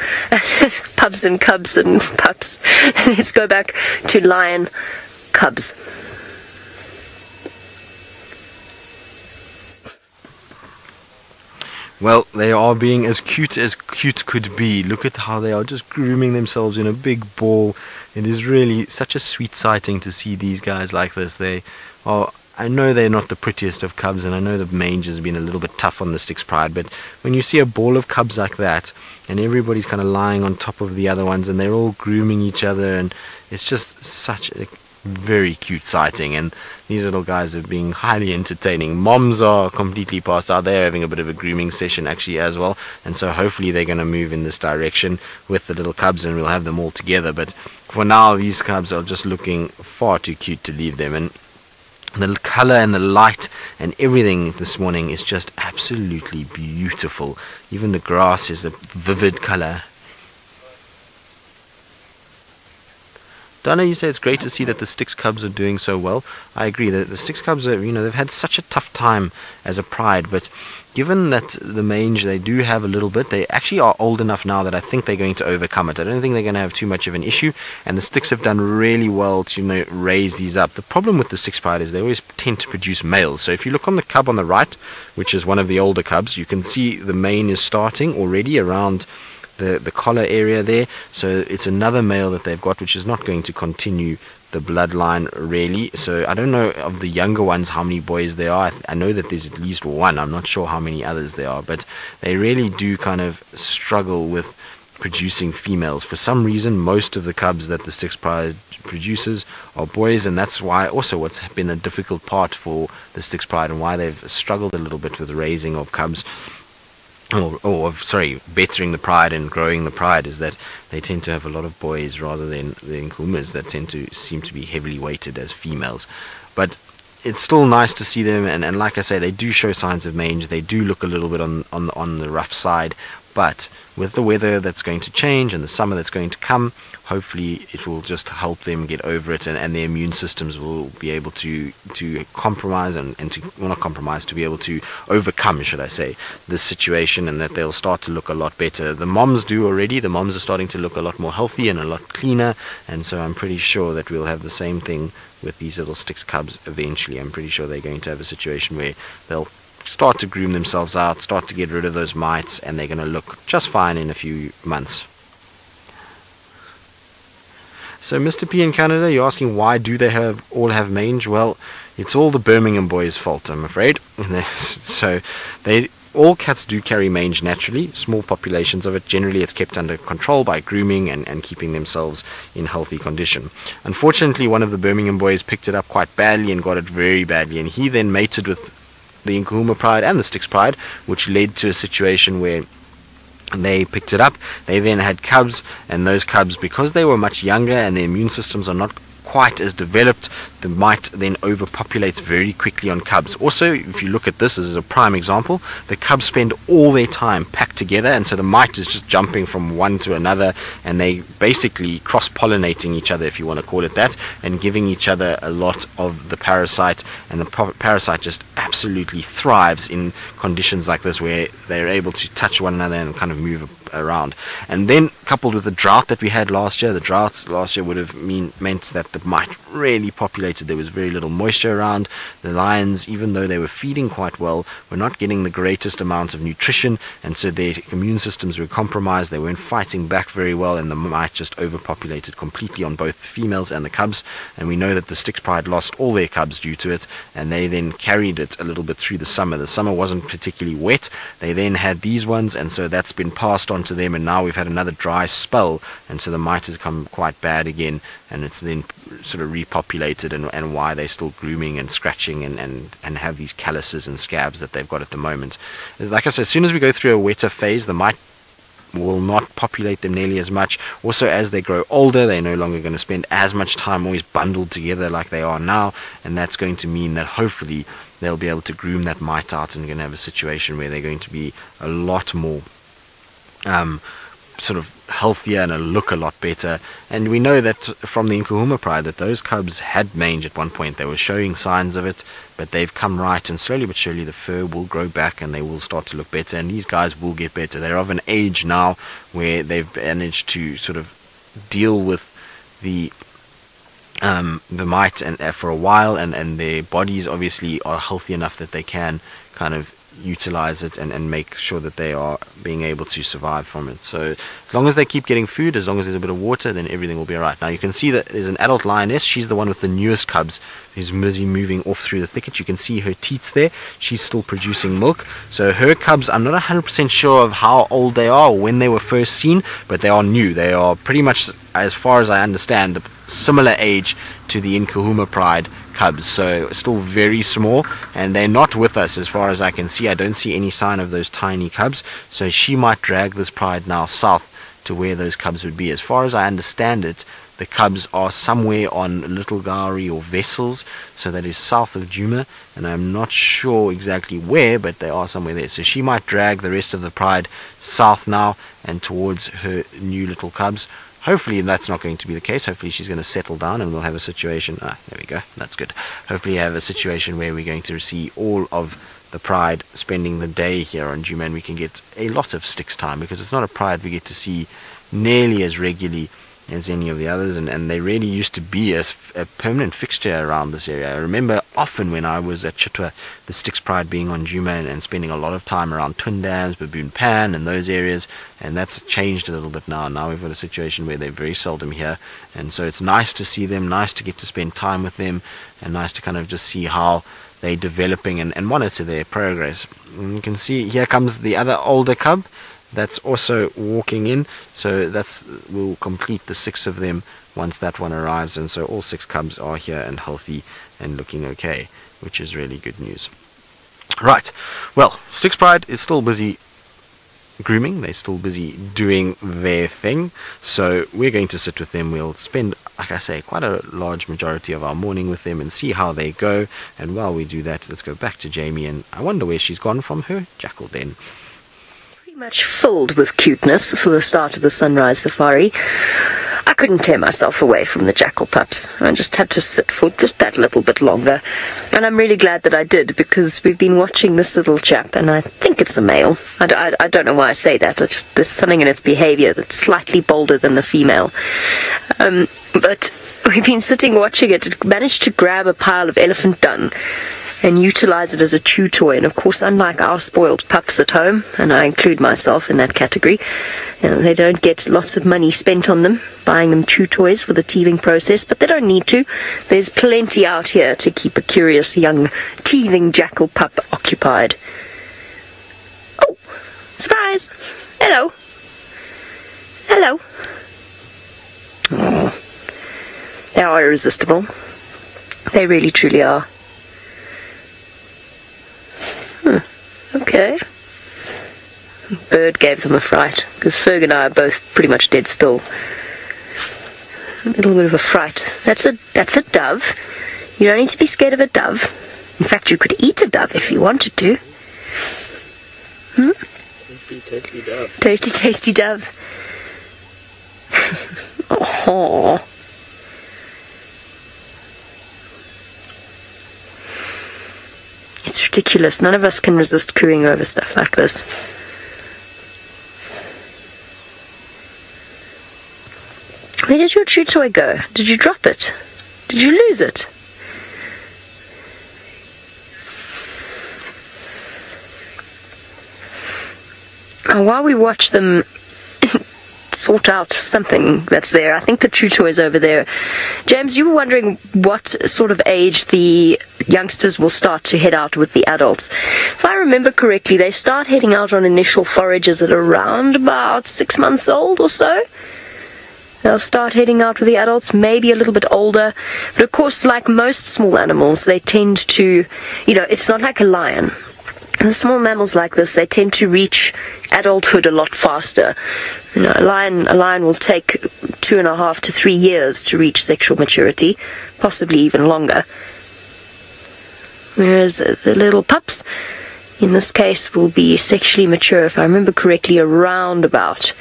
Pups and cubs and pups. Let's go back to lion cubs. Well, they are being as cute could be. Look at how they are just grooming themselves in a big ball. It is really such a sweet sighting to see these guys like this. They are, I know they're not the prettiest of cubs, and I know the mange has been a little bit tough on the Styx Pride, but when you see a ball of cubs like that, and everybody's kind of lying on top of the other ones, and they're all grooming each other, and it's just such a very cute sighting. And these little guys are being highly entertaining. Moms are completely passed out. They're having a bit of a grooming session actually as well, and so hopefully they're going to move in this direction with the little cubs, and we'll have them all together. But for now, these cubs are just looking far too cute to leave them, and the color and the light and everything this morning is just absolutely beautiful. Even the grass is a vivid color. Donna, you say it's great to see that the Styx cubs are doing so well. I agree that the Styx cubs are, they've had such a tough time as a pride, but given that the mange they do have a little bit, they actually are old enough now that I think they're going to overcome it. I don't think they're going to have too much of an issue, and the Styx have done really well to raise these up. The problem with the Styx Pride is they always tend to produce males. So if you look on the cub on the right, which is one of the older cubs, you can see the mane is starting already around the collar area there, so it's another male that they've got, which is not going to continue the bloodline really. So I don't know of the younger ones how many boys there are. I know that there's at least one. I'm not sure how many others there are, but they really do kind of struggle with producing females. For some reason, most of the cubs that the Styx Pride produces are boys, and that's why also what's been a difficult part for the Styx Pride and why they've struggled a little bit with raising of cubs, bettering the pride and growing the pride, is that they tend to have a lot of boys rather than the Nkumas that tend to seem to be heavily weighted as females. But it's still nice to see them, and like I say, they do show signs of mange. They do look a little bit on the rough side, but with the weather that's going to change and the summer that's going to come, hopefully it will just help them get over it, and their immune systems will be able to compromise and to, well, not compromise, to be able to overcome, should I say, this situation, and that they'll start to look a lot better. The moms do already. The moms are starting to look a lot more healthy and a lot cleaner, and so I'm pretty sure that we'll have the same thing with these little Styx cubs eventually. I'm pretty sure they're going to have a situation where they'll start to groom themselves out, start to get rid of those mites, and they're going to look just fine in a few months. So Mr. P in Canada, you're asking why do they all have mange? Well, it's all the Birmingham boys' fault, I'm afraid. So all cats do carry mange naturally, small populations of it. Generally it's kept under control by grooming and keeping themselves in healthy condition. Unfortunately, one of the Birmingham boys picked it up quite badly and got it very badly, and he then mated with the Nkahuma Pride and the Styx Pride, which led to a situation where they picked it up. They then had cubs, and those cubs, because they were much younger and their immune systems are not quite as developed, the mite then overpopulates very quickly on cubs. Also, if you look at this as a prime example, the cubs spend all their time packed together, and so the mite is just jumping from one to another, and they basically cross-pollinating each other, if you want to call it that, and giving each other a lot of the parasite, and the parasite just absolutely thrives in conditions like this where they're able to touch one another and kind of move around. And then coupled with the drought that we had last year, the droughts last year would have meant that the mite really populated. There was very little moisture around. The lions, even though they were feeding quite well, were not getting the greatest amount of nutrition, and so their immune systems were compromised. They weren't fighting back very well, and the mite just overpopulated completely on both the females and the cubs. And we know that the Styx Pride lost all their cubs due to it, and they then carried it a little bit through the summer. The summer wasn't particularly wet. They then had these ones, and so that's been passed on to them, and now we've had another dry spell, and so the mite has come quite bad again, and it's then sort of repopulated, and why they're still grooming and scratching and have these calluses and scabs that they've got at the moment. Like I said, as soon as we go through a wetter phase, the mite will not populate them nearly as much. Also, as they grow older, they're no longer going to spend as much time always bundled together like they are now, and that's going to mean that hopefully they'll be able to groom that mite out, and going to have a situation where they're going to be a lot more sort of healthier and look a lot better. And we know that from the Nkahuma Pride that those cubs had mange at one point. They were showing signs of it, but they've come right, and slowly but surely the fur will grow back and they will start to look better, and these guys will get better. They're of an age now where they've managed to sort of deal with the mite and for a while, and their bodies obviously are healthy enough that they can kind of utilize it and make sure that they are being able to survive from it. So as long as they keep getting food, as long as there's a bit of water, then everything will be alright. Now you can see that there's an adult lioness. She's the one with the newest cubs who's busy moving off through the thicket. You can see her teats there. She's still producing milk. So her cubs, I'm not 100% sure of how old they are or when they were first seen, but they are new. They are pretty much, as far as I understand, similar age to the Nkahuma Pride cubs, so still very small, and they're not with us as far as I can see. I don't see any sign of those tiny cubs, so she might drag this pride now south to where those cubs would be. As far as I understand it, the cubs are somewhere on little gowrie or vessels, so that is south of Djuma, and I'm not sure exactly where, but they are somewhere there. So she might drag the rest of the pride south now and towards her new little cubs. Hopefully that's not going to be the case. Hopefully she's going to settle down and we'll have a situation. There we go. That's good. Hopefully have a situation where we're going to see all of the pride spending the day here on Djuma, and we can get a lot of Styx time, because it's not a pride we get to see nearly as regularly as any of the others, and they really used to be a permanent fixture around this area. I remember often when I was at Chitwa, the Styx Pride being on Djuma and spending a lot of time around Twin Dams, Baboon Pan and those areas, and that's changed a little bit now. Now we've got a situation where they're very seldom here, and so it's nice to see them, nice to get to spend time with them, and nice to kind of just see how they're developing and monitor their progress. And you can see here comes the other older cub that's also walking in, so will complete the 6 of them once that one arrives, and so all 6 cubs are here and healthy and looking okay, which is really good news. Right, well, Styx Pride is still busy grooming. They're still busy doing their thing. So we're going to sit with them. We'll spend, like I say, quite a large majority of our morning with them and see how they go. And while we do that, let's go back to Jamie, and I wonder where she's gone from her jackal den. Pretty much filled with cuteness for the start of the sunrise safari. I couldn't tear myself away from the jackal pups. I just had to sit for just that little bit longer. And I'm really glad that I did, because we've been watching this little chap, and I think it's a male. I don't know why I say that. There's something in its behavior that's slightly bolder than the female. But we've been sitting watching it. It managed to grab a pile of elephant dung and utilize it as a chew toy. And of course, unlike our spoiled pups at home, and I include myself in that category, they don't get lots of money spent on them, buying them chew toys for the teething process, but they don't need to. There's plenty out here to keep a curious young teething jackal pup occupied. Oh, surprise! Hello. Hello. Oh, they are irresistible. They really truly are. Okay. Bird gave them a fright, because Ferg and I are both pretty much dead still. A little bit of a fright. That's a dove. You don't need to be scared of a dove. In fact, you could eat a dove if you wanted to. Tasty, tasty dove. Tasty, tasty dove. Oh. It's ridiculous. None of us can resist cooing over stuff like this. Where did your chew toy go? Did you drop it? Did you lose it? While we watch them sort out something that's there, I think the chew toy is over there. James, you were wondering what sort of age the youngsters will start to head out with the adults. If I remember correctly, they start heading out on initial forages at around about 6 months old or so. They'll start heading out with the adults, maybe a little bit older. But of course, like most small animals, they tend to, it's not like a lion. The small mammals like this, they tend to reach adulthood a lot faster. A lion will take 2.5 to 3 years to reach sexual maturity, possibly even longer. Whereas the little pups, in this case, will be sexually mature, if I remember correctly, around about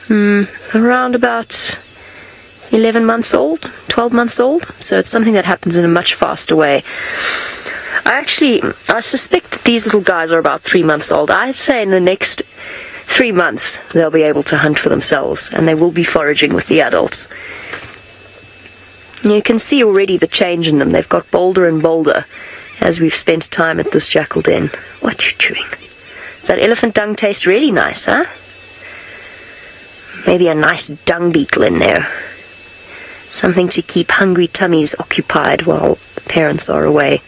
11 months old, 12 months old. So it's something that happens in a much faster way. I suspect that these little guys are about 3 months old. I'd say in the next 3 months they'll be able to hunt for themselves, and they will be foraging with the adults. You can see already the change in them. They've got bolder and bolder as we've spent time at this jackal den. What are you chewing? Does that elephant dung taste really nice, huh? Maybe a nice dung beetle in there. Something to keep hungry tummies occupied while the parents are away.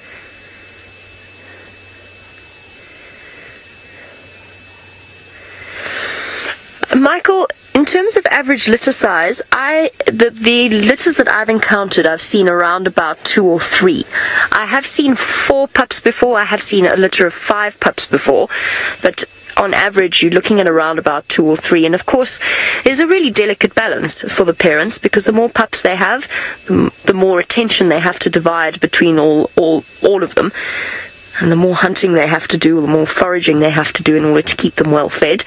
Michael, in terms of average litter size, the litters that I've encountered, I've seen around about 2 or 3. I have seen 4 pups before. I have seen a litter of 5 pups before. But on average, you're looking at around about 2 or 3. And of course, there's a really delicate balance for the parents, because the more pups they have, the more attention they have to divide between all of them. And the more hunting they have to do, the more foraging they have to do in order to keep them well fed.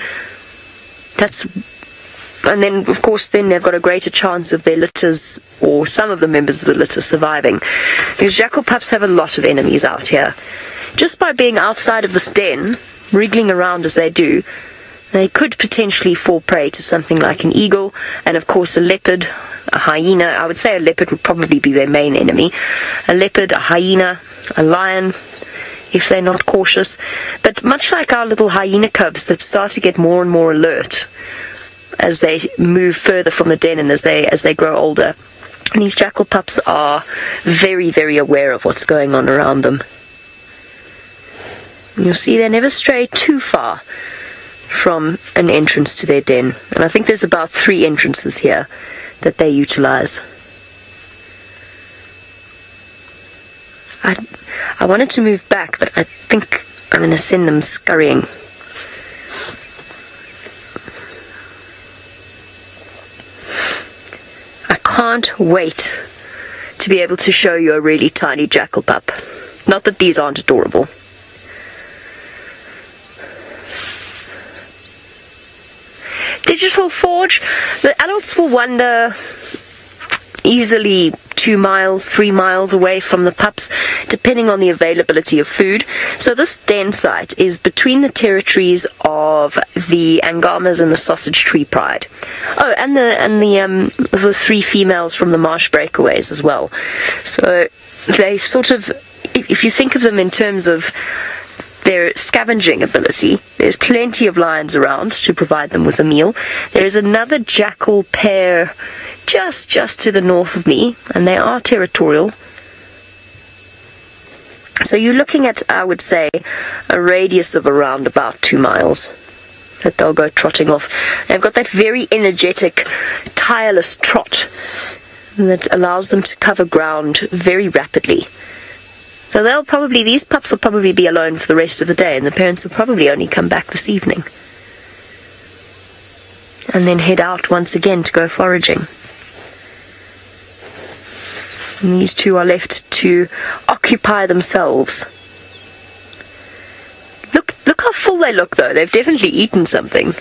And then, of course, then they've got a greater chance of their litters, or some of the members of the litter, surviving. Because jackal pups have a lot of enemies out here. Just by being outside of this den, wriggling around as they do, they could potentially fall prey to something like an eagle, and of course a leopard, a hyena. I would say a leopard would probably be their main enemy. A leopard, a hyena, a lion, if they're not cautious. But much like our little hyena cubs that start to get more and more alert as they move further from the den and as they grow older, these jackal pups are very, very aware of what's going on around them. You'll see they never stray too far from an entrance to their den. And I think there's about 3 entrances here that they utilize. I wanted to move back, but I think I'm going to send them scurrying. can't wait to be able to show you a really tiny jackal pup. Not that these aren't adorable. Digital forge, the adults will wander easily 2 miles, 3 miles away from the pups, depending on the availability of food. So this den site is between the territories of the Angamas and the Sausage Tree Pride. Oh, and the 3 females from the marsh breakaways as well. So they sort of, if you think of them in terms of their scavenging ability, there's plenty of lions around to provide them with a meal. There is another jackal pair just to the north of me, and they are territorial. So you're looking at, I would say, a radius of around about 2 miles that they'll go trotting off. They've got that very energetic, tireless trot that allows them to cover ground very rapidly. So these pups will probably be alone for the rest of the day, and the parents will probably only come back this evening. And then head out once again to go foraging. And these 2 are left to occupy themselves. Look how full they look, though. They've definitely eaten something.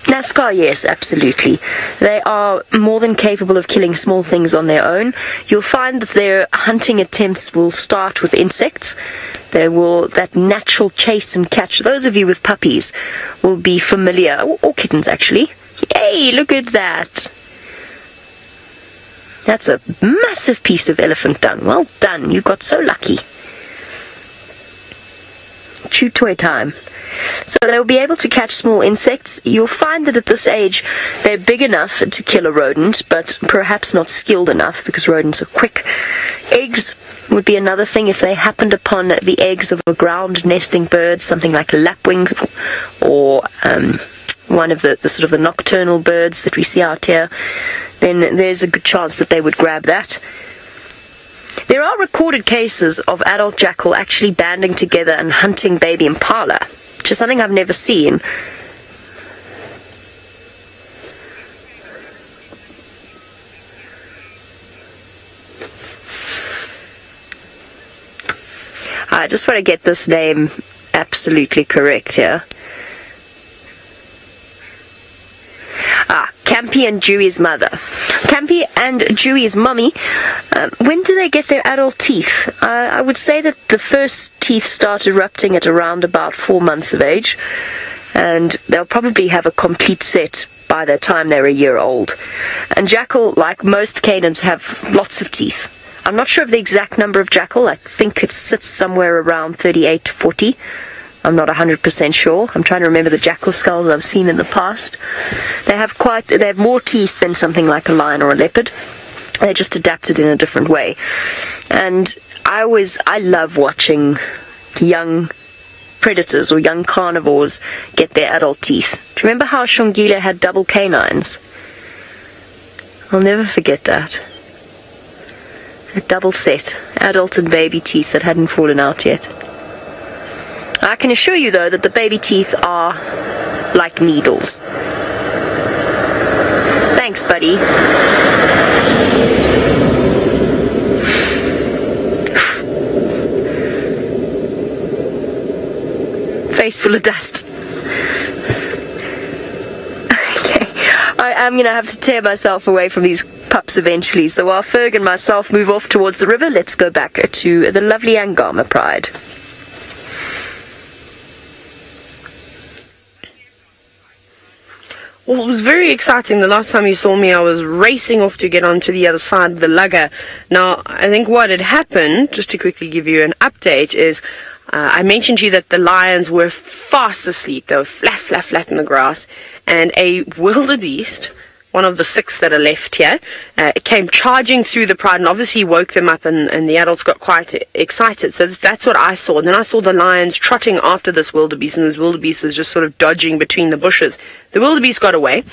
NASCAR, yes, absolutely. They are more than capable of killing small things on their own. You'll find that their hunting attempts will start with insects. That natural chase and catch. Those of you with puppies will be familiar, or kittens actually. Hey, look at that. That's a massive piece of elephant dung. Well done, you got so lucky. Chew toy time. So they'll be able to catch small insects. You'll find that at this age they're big enough to kill a rodent, but perhaps not skilled enough because rodents are quick. Eggs would be another thing. If they happened upon the eggs of a ground nesting bird, something like a lapwing or one of the sort of the nocturnal birds that we see out here, then there's a good chance that they would grab that. There are recorded cases of adult jackal actually banding together and hunting baby impala, which is something I've never seen. I just want to get this name absolutely correct here. Campy and Dewey's mother. Campy and Dewey's mummy, when do they get their adult teeth? I would say that the first teeth start erupting at around about 4 months of age, and they'll probably have a complete set by the time they're a year old. And jackal, like most canines, have lots of teeth. I'm not sure of the exact number of jackal. I think it sits somewhere around 38 to 40. I'm not 100% sure. I'm trying to remember the jackal skulls I've seen in the past. They have more teeth than something like a lion or a leopard. They're just adapted in a different way. And I love watching young predators or young carnivores get their adult teeth. Do you remember how Shongile had double canines? I'll never forget that. A double set, adult and baby teeth that hadn't fallen out yet. I can assure you, though, that the baby teeth are like needles. Thanks, buddy. Face full of dust. Okay, I'm going to have to tear myself away from these pups eventually, so while Ferg and myself move off towards the river, let's go back to the lovely Angama Pride. Well, it was very exciting. The last time you saw me, I was racing off to get onto the other side of the lugger. Now, I think what had happened, just to quickly give you an update, is I mentioned to you that the lions were fast asleep. They were flat in the grass. And a wildebeest, one of the 6 that are left here, came charging through the pride and obviously woke them up, and the adults got quite excited. So that's what I saw. And then I saw the lions trotting after this wildebeest, and this wildebeest was just sort of dodging between the bushes. The wildebeest got away,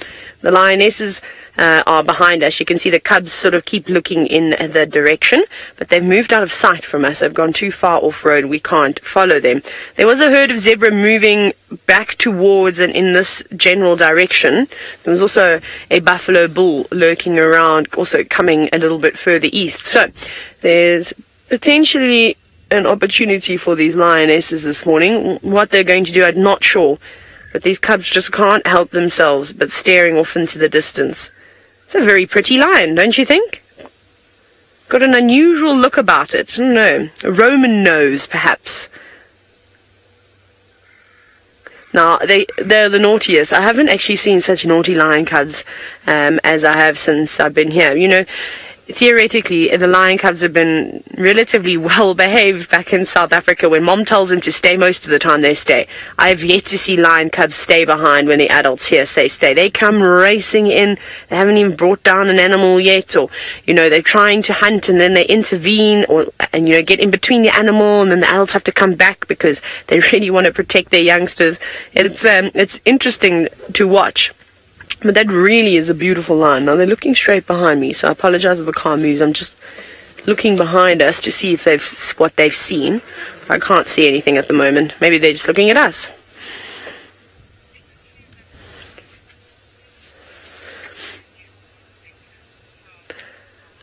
The lionesses are behind us. You can see the cubs sort of keep looking in the direction, but they've moved out of sight from us. They've gone too far off-road. We can't follow them. There was a herd of zebra moving back towards and in this general direction. There was also a buffalo bull lurking around, also coming a little bit further east. So there's potentially an opportunity for these lionesses this morning. What they're going to do, I'm not sure. But these cubs just can't help themselves but staring off into the distance. It's a very pretty lion, don't you think? Got an unusual look about it. I don't know. A Roman nose, perhaps. Now, they're the naughtiest. I haven't actually seen such naughty lion cubs as I have since I've been here. You know, theoretically, the lion cubs have been relatively well behaved back in South Africa. When mom tells them to stay, most of the time they stay. I've yet to see lion cubs stay behind when the adults here say stay. They come racing in. They haven't even brought down an animal yet, or, you know, they're trying to hunt and then they intervene and you know, get in between the animal, and then the adults have to come back because they really want to protect their youngsters. It's interesting to watch. But that really is a beautiful lion. Now, they're looking straight behind me, so I apologize if the car moves. I'm just looking behind us to see if what they've seen. I can't see anything at the moment. Maybe they're just looking at us.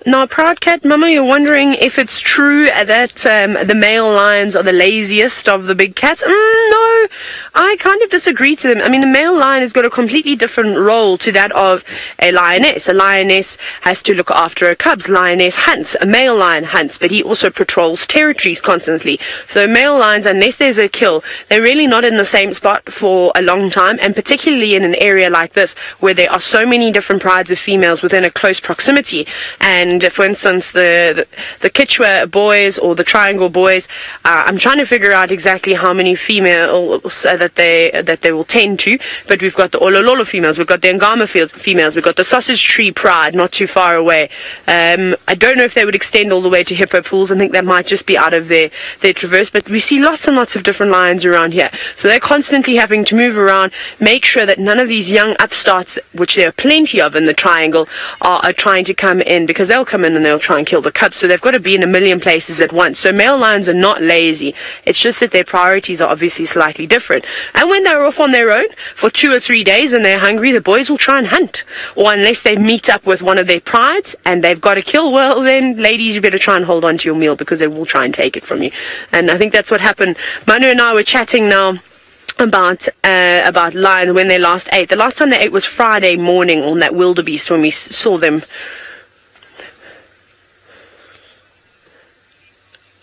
Now, Proud Cat Mama, you're wondering if it's true that the male lions are the laziest of the big cats. No, I kind of disagree to them. I mean, the male lion has got a completely different role to that of a lioness. A lioness has to look after her cubs. Lioness hunts. A male lion hunts, but he also patrols territories constantly. So male lions, unless there's a kill, they're really not in the same spot for a long time, and particularly in an area like this where there are so many different prides of females within a close proximity. And for instance, the Chitwa boys or the Triangle boys, I'm trying to figure out exactly how many females that they will tend to, but we've got the Olololo females, we've got the Angama females, we've got the Sausage Tree Pride not too far away. I don't know if they would extend all the way to hippo pools. I think that might just be out of their traverse, but we see lots and lots of different lions around here. So they're constantly having to move around, make sure that none of these young upstarts, which there are plenty of in the triangle, are trying to come in, because they'll come in and they'll try and kill the cubs. So they've got to be in a million places at once. So male lions are not lazy. It's just that their priorities are obviously slightly different. And when they're off on their own for 2 or 3 days and they're hungry, the boys will try and hunt. Or unless they meet up with one of their prides and they've got to kill, well then, ladies, you better try and hold on to your meal, because they will try and take it from you. And I think that's what happened. Manu and I were chatting now about lions when they last ate. The last time they ate was Friday morning on that wildebeest when we saw them.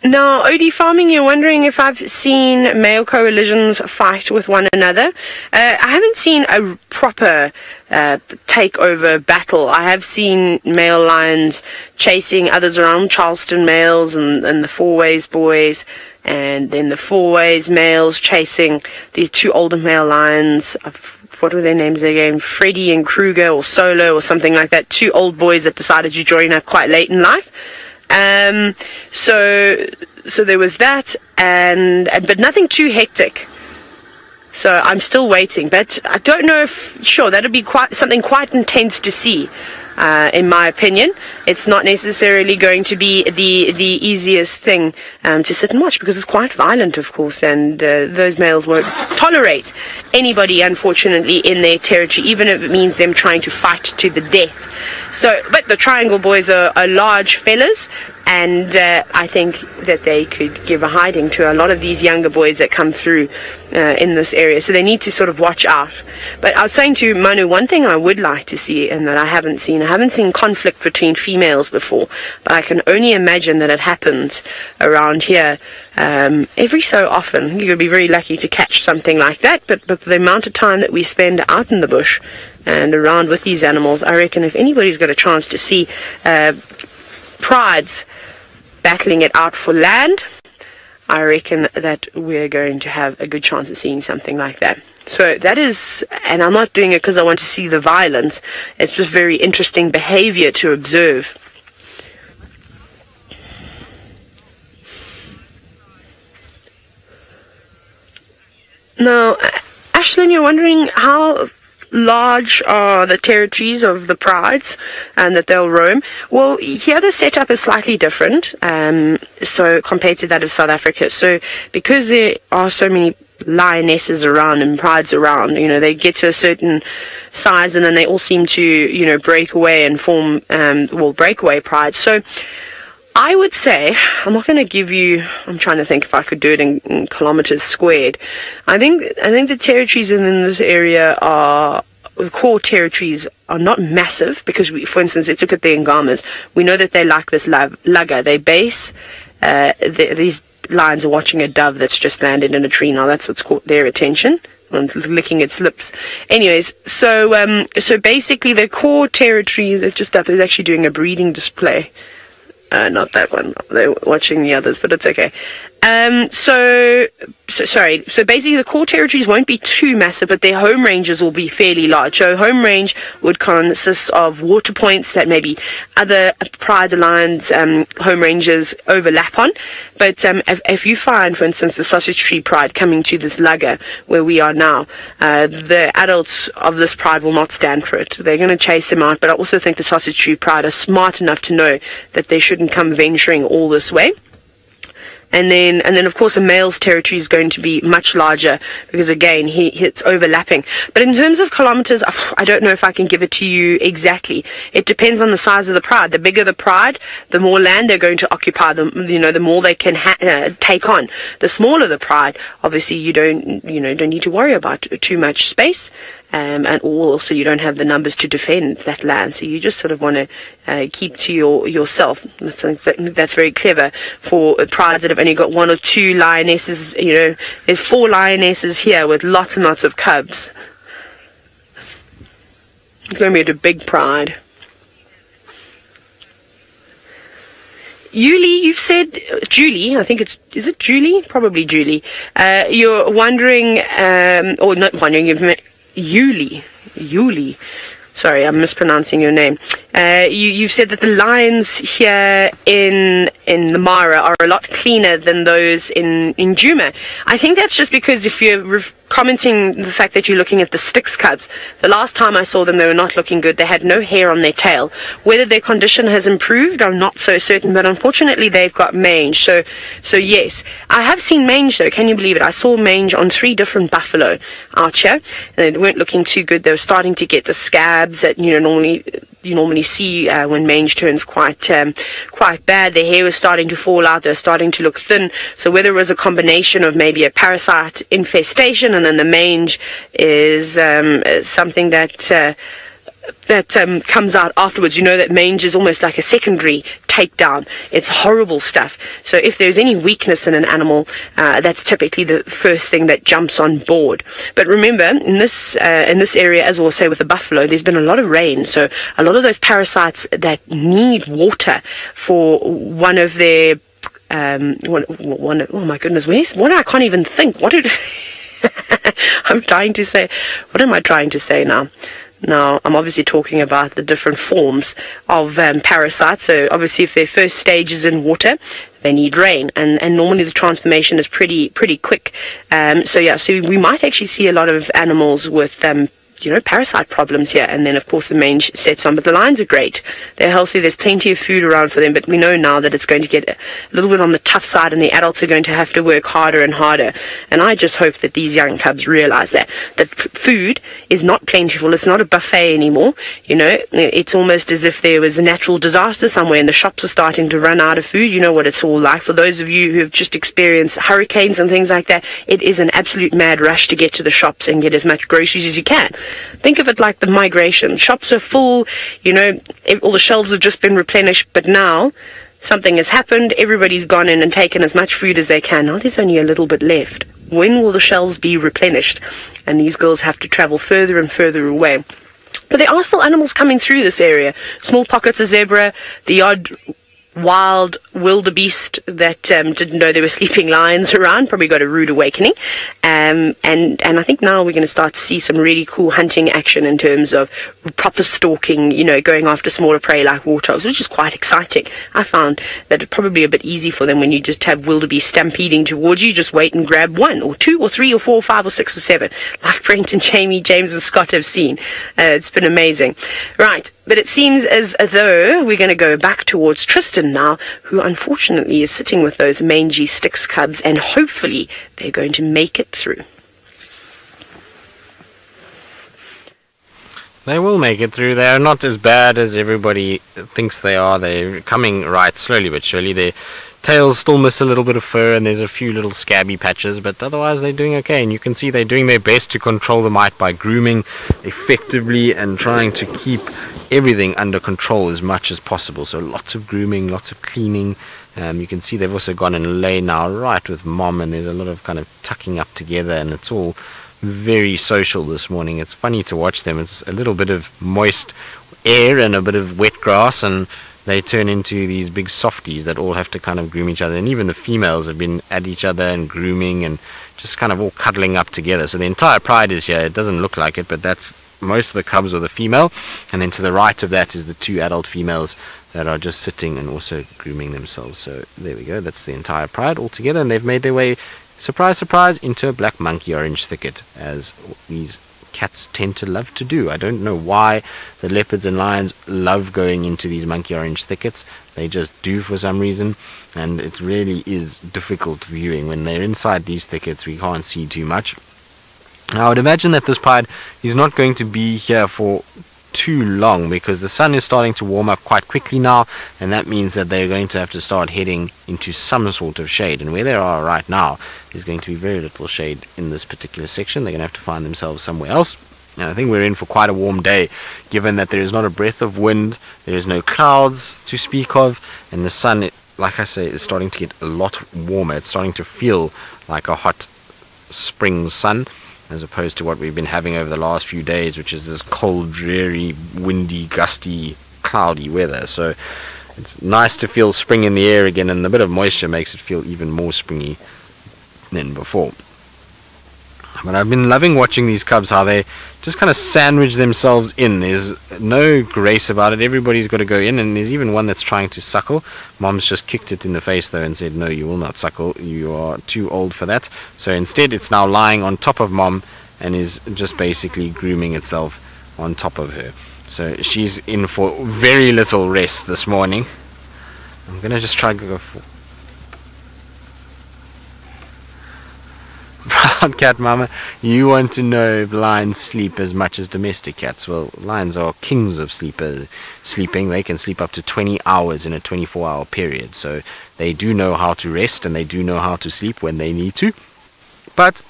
Now, OD Farming, you're wondering if I've seen male coalitions fight with one another. I haven't seen a proper takeover battle. I have seen male lions chasing others around, Charleston males and the Four Ways boys, and then the Four Ways males chasing these two older male lions. What were their names again? Freddie and Kruger, or Solo, or something like that. Two old boys that decided to join up quite late in life. So there was that, but nothing too hectic. So I'm still waiting, but I don't know if, sure, that'd be something quite intense to see. In my opinion, it's not necessarily going to be the easiest thing to sit and watch, because it's quite violent, of course, and those males won't tolerate anybody, unfortunately, in their territory, even if it means them trying to fight to the death. So, but the Triangle boys are large fellas, and I think that they could give a hiding to a lot of these younger boys that come through in this area. So they need to sort of watch out. But I was saying to Manu, one thing I would like to see, and that I haven't seen conflict between females before, but I can only imagine that it happens around here every so often. You'd be very lucky to catch something like that, but the amount of time that we spend out in the bush and around with these animals, I reckon if anybody's got a chance to see prides battling it out for land, I reckon that we're going to have a good chance of seeing something like that. So that is, and I'm not doing it because I want to see the violence, it's just very interesting behavior to observe. Now, Ashlyn, you're wondering how large are the territories of the prides and that they'll roam? Well, here the setup is slightly different, so compared to that of South Africa. So because there are so many lionesses around and prides around, they get to a certain size and then they all seem to, break away and form, breakaway prides. So I would say, I'm not going to give you, I'm trying to think if I could do it in kilometers squared. I think the territories in this area are, the core territories are not massive, because for instance, let's look at the Angamas. We know that they like this lugger. They base, these lions are watching a dove that's just landed in a tree now. That's what's caught their attention, and licking its lips. Anyways, so basically the core territory that just up is actually doing a breeding display. Not that one. They're watching the others, but it's okay. So basically the core territories won't be too massive, but their home ranges will be fairly large. So home range would consist of water points that maybe other prides or lions home ranges overlap on. But if you find, for instance, the Sausage Tree Pride coming to this lugger where we are now, the adults of this pride will not stand for it. They're going to chase them out. But I also think the Sausage Tree Pride are smart enough to know that they shouldn't come venturing all this way. And then of course a male's territory is going to be much larger, because again it's overlapping. But in terms of kilometers, I don't know if I can give it to you exactly. It depends on the size of the pride. The bigger the pride, the more land they're going to occupy. The more they can take on. The smaller the pride, obviously you don't need to worry about too much space. And also you don't have the numbers to defend that land, so you just sort of want to keep to yourself. That's very clever for prides that have only got one or two lionesses. There's 4 lionesses here with lots and lots of cubs. It's going to be a big pride. Yuli, you've said, Julie, I think is it Julie? Probably Julie. You're wondering, or not wondering, Yuli. Sorry, I'm mispronouncing your name. You've said that the lions here in the Mara are a lot cleaner than those in Djuma. I think that's just because if you're commenting the fact that you're looking at the Styx cubs, the last time I saw them, they were not looking good. They had no hair on their tail. Whether their condition has improved, I'm not so certain, but unfortunately they've got mange. So yes, I have seen mange though. Can you believe it? I saw mange on 3 different buffalo out here, and they weren't looking too good. They were starting to get the scabs that you normally see when mange turns quite bad. Their hair was starting to fall out. They're starting to look thin. So whether it was a combination of maybe a parasite infestation, and then the mange is something that comes out afterwards. That mange is almost like a secondary takedown. It's horrible stuff. So if there's any weakness in an animal, that's typically the first thing that jumps on board. But remember, in this area, as we'll say with the buffalo, there's been a lot of rain. So a lot of those parasites that need water for one of their oh my goodness, I can't even think. I'm trying to say, what am I trying to say now? Now, I'm obviously talking about the different forms of parasites. So obviously if their first stage is in water, they need rain, and normally the transformation is pretty quick. So we might actually see a lot of animals with parasite problems here, and then of course the mange sets on. But the lions are great. They're healthy. There's plenty of food around for them, but we know now that it's going to get a little bit on the tough side, and the adults are going to have to work harder and harder. And I just hope that these young cubs realize that food is not plentiful. It's not a buffet anymore. It's almost as if there was a natural disaster somewhere and the shops are starting to run out of food. You know what it's all like. For those of you who have just experienced hurricanes and things like that, it is an absolute mad rush to get to the shops and get as much groceries as you can. Think of it like the migration. Shops are full, all the shelves have just been replenished, but now something has happened. Everybody's gone in and taken as much food as they can. Now there's only a little bit left. When will the shelves be replenished? And these girls have to travel further and further away. But there are still animals coming through this area. Small pockets of zebra, the odd wild wildebeest that didn't know there were sleeping lions around. Probably got a rude awakening. And I think now we're going to start to see some really cool hunting action in terms of proper stalking, going after smaller prey like warthogs, which is quite exciting. I found that it's probably a bit easy for them when you just have wildebeest stampeding towards you. Just wait and grab 1 or 2 or 3 or 4 or 5 or 6 or 7, like Brent and Jamie, James and Scott have seen. It's been amazing. Right, but it seems as though we're going to go back towards Tristan now, who unfortunately is sitting with those mangy Styx cubs, and hopefully they're going to make it through. They will make it through. They are not as bad as everybody thinks they are. They're coming right slowly but surely. Their tails still miss a little bit of fur, and there's a few little scabby patches, but otherwise they're doing okay. And you can see they're doing their best to control the mite by grooming effectively and trying to keep everything under control as much as possible. So lots of grooming, lots of cleaning. You can see they've also gone and lay now right with mom, and there's a lot of kind of tucking up together, and it's all very social this morning. It's funny to watch them. It's a little bit of moist air and a bit of wet grass, and they turn into these big softies that all have to kind of groom each other. And even the females have been at each other and grooming and just kind of all cuddling up together. So the entire pride is here. It doesn't look like it, but that's most of the cubs are the female, and then to the right of that is the 2 adult females that are just sitting and also grooming themselves. So there we go. That's the entire pride all together, and they've made their way, surprise, surprise, into a black monkey orange thicket, as these cats tend to love to do. I don't know why the leopards and lions love going into these monkey orange thickets. They just do for some reason, and it really is difficult viewing. When they're inside these thickets, we can't see too much. Now, I would imagine that this pride is not going to be here for too long, because the sun is starting to warm up quite quickly now, and that means that they're going to have to start heading into some sort of shade. And where they are right now, there's going to be very little shade in this particular section. They're going to have to find themselves somewhere else. And I think we're in for quite a warm day, given that there is not a breath of wind, there is no clouds to speak of, and the sun, like I say, is starting to get a lot warmer. It's starting to feel like a hot spring sun, as opposed to what we've been having over the last few days, which is this cold, dreary, windy, gusty, cloudy weather. So it's nice to feel spring in the air again, and a bit of moisture makes it feel even more springy than before. But I've been loving watching these cubs, how they just kind of sandwich themselves in. There's no grace about it. Everybody's got to go in, and there's even one that's trying to suckle. Mom's just kicked it in the face though and said, no, you will not suckle. You are too old for that. So instead it's now lying on top of mom and is just basically grooming itself on top of her. So she's in for very little rest this morning. I'm going to just try to go for... Brown cat mama, you want to know if lions sleep as much as domestic cats? Well, lions are kings of sleeping. They can sleep up to 20 hours in a 24-hour period. So they do know how to rest, and they do know how to sleep when they need to. But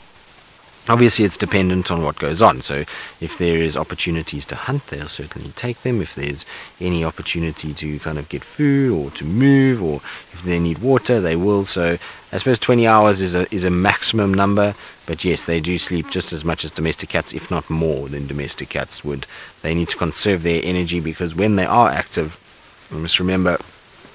obviously it's dependent on what goes on. So if there is opportunities to hunt, they'll certainly take them. If there's any opportunity to kind of get food or to move, or if they need water, they will. So I suppose 20 hours is a maximum number, but yes, they do sleep just as much as domestic cats, if not more than domestic cats would. They need to conserve their energy, because when they are active, you must remember,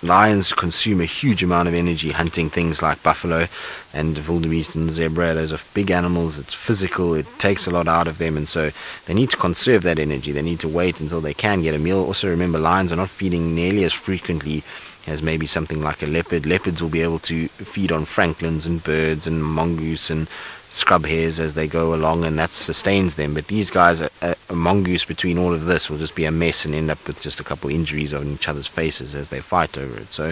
lions consume a huge amount of energy hunting things like buffalo and wildebeest and zebra. Those are big animals. It's physical. It takes a lot out of them, and so they need to conserve that energy. They need to wait until they can get a meal. Also remember, lions are not feeding nearly as frequently as maybe something like a leopard. Leopards will be able to feed on francolins and birds and mongoose and scrub hares as they go along, and that sustains them. But these guys, a mongoose between all of this will just be a mess and end up with just a couple injuries on each other's faces as they fight over it. So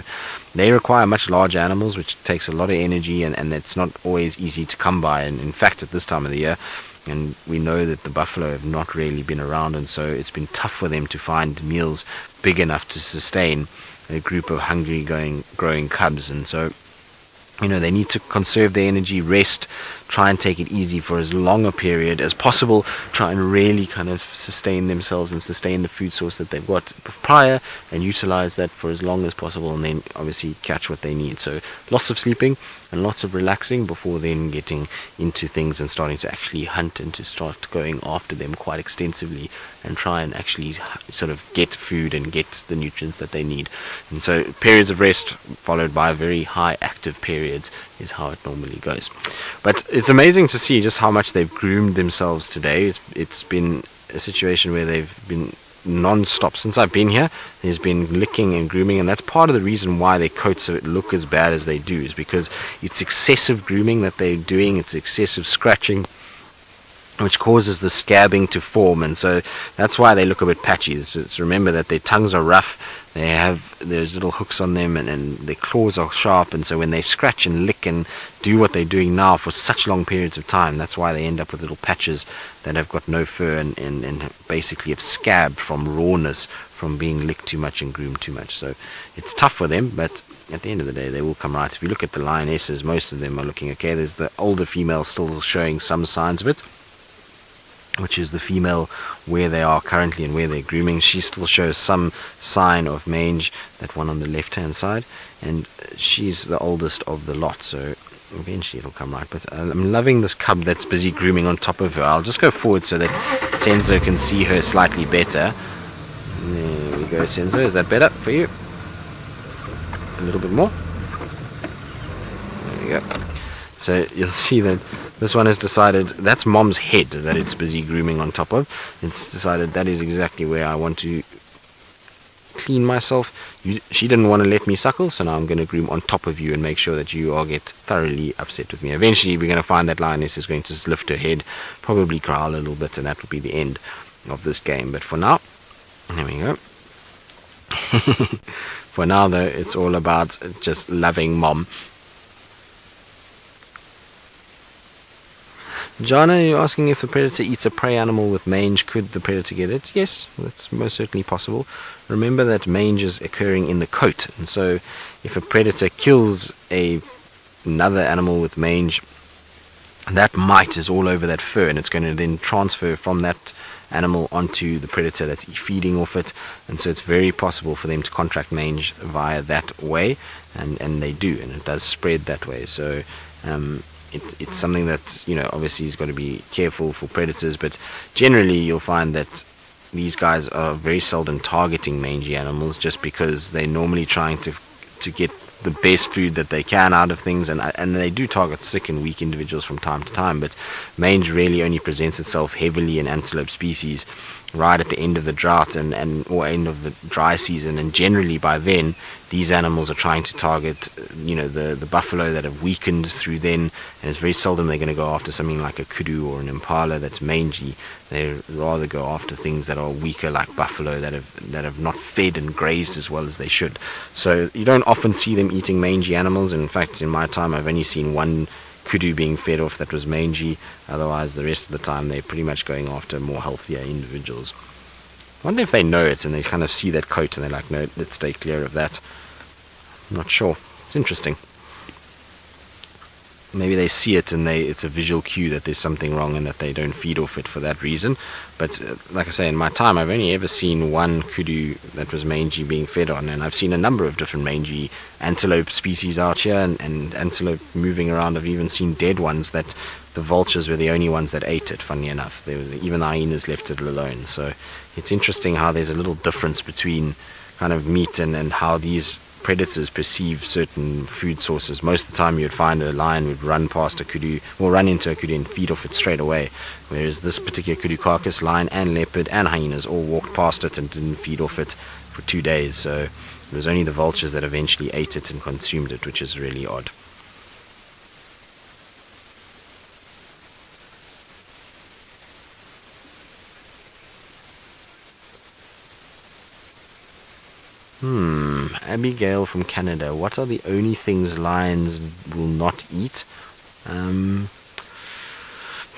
they require much larger animals, which takes a lot of energy, and it's not always easy to come by. And in fact, at this time of the year, and we know that the buffalo have not really been around, and so it's been tough for them to find meals big enough to sustain a group of hungry growing cubs. And so, you know, they need to conserve their energy, rest, try and take it easy for as long a period as possible, try and really kind of sustain themselves and sustain the food source that they've got prior, and utilize that for as long as possible, and then obviously catch what they need. So lots of sleeping and lots of relaxing before then getting into things and starting to actually hunt and to start going after them quite extensively and try and actually sort of get food and get the nutrients that they need. And so periods of rest followed by very high active periods is how it normally goes. But it's amazing to see just how much they've groomed themselves today. It's been a situation where they've been non-stop since I've been here. There's been licking and grooming, and that's part of the reason why their coats look as bad as they do, is because it's excessive grooming that they're doing. It's excessive scratching, which causes the scabbing to form, and so that's why they look a bit patchy. Just remember that their tongues are rough, they have those little hooks on them, and their claws are sharp, and so when they scratch and lick and do what they're doing now for such long periods of time, that's why they end up with little patches that have got no fur and basically have scabbed from rawness from being licked too much and groomed too much. So it's tough for them, but at the end of the day they will come right. If you look at the lionesses, most of them are looking okay. There's the older female still showing some signs of it, which is the female where they are currently and where they're grooming. She still shows some sign of mange, that one on the left hand side, and she's the oldest of the lot, so eventually it'll come right. But I'm loving this cub that's busy grooming on top of her. I'll just go forward so that Senzo can see her slightly better. There we go, Senzo. Is that better for you? A little bit more. There we go. So you'll see that this one has decided that's mom's head that it's busy grooming on top of. It's decided that is exactly where I want to clean myself. She didn't want to let me suckle, so now I'm going to groom on top of you and make sure that you all get thoroughly upset with me. Eventually we're going to find that lioness is going to lift her head, probably growl a little bit, and that will be the end of this game. But for now, there we go. For now though, it's all about just loving mom. Jana, you're asking if the predator eats a prey animal with mange, could the predator get it? Yes, that's most certainly possible. Remember that mange is occurring in the coat, and so if a predator kills another animal with mange, that mite is all over that fur, and it's going to then transfer from that animal onto the predator that's feeding off it, and so it's very possible for them to contract mange via that way, and they do, and it does spread that way. So it's something that, you know, obviously you've got to be careful for predators, but generally you'll find that these guys are very seldom targeting mangy animals, just because they're normally trying to get the best food that they can out of things, and they do target sick and weak individuals from time to time, but mange really only presents itself heavily in antelope species right at the end of the drought or end of the dry season, and generally by then these animals are trying to target, you know, the buffalo that have weakened through then, and it's very seldom they're going to go after something like a kudu or an impala that's mangy. They rather go after things that are weaker, like buffalo that have not fed and grazed as well as they should. So you don't often see them eating mangy animals. In fact, in my time I've only seen one kudu being fed off that was mangy. Otherwise the rest of the time they're pretty much going after more healthier individuals. I wonder if they know it and they kind of see that coat and they're like, no, let's stay clear of that. I'm not sure. It's interesting. Maybe they see it and it's a visual cue that there's something wrong and that they don't feed off it for that reason. But like I say, in my time I've only ever seen one kudu that was mangy being fed on, and I've seen a number of different mangy antelope species out here, and antelope moving around. I've even seen dead ones that the vultures were the only ones that ate it, funny enough. Even the hyenas left it alone. So it's interesting how there's a little difference between kind of meat and how these predators perceive certain food sources. Most of the time you'd find a lion would run past a kudu, or run into a kudu and feed off it straight away, whereas this particular kudu carcass, lion and leopard and hyenas all walked past it and didn't feed off it for 2 days. So it was only the vultures that eventually ate it and consumed it, which is really odd. Abigail from Canada. What are the only things lions will not eat?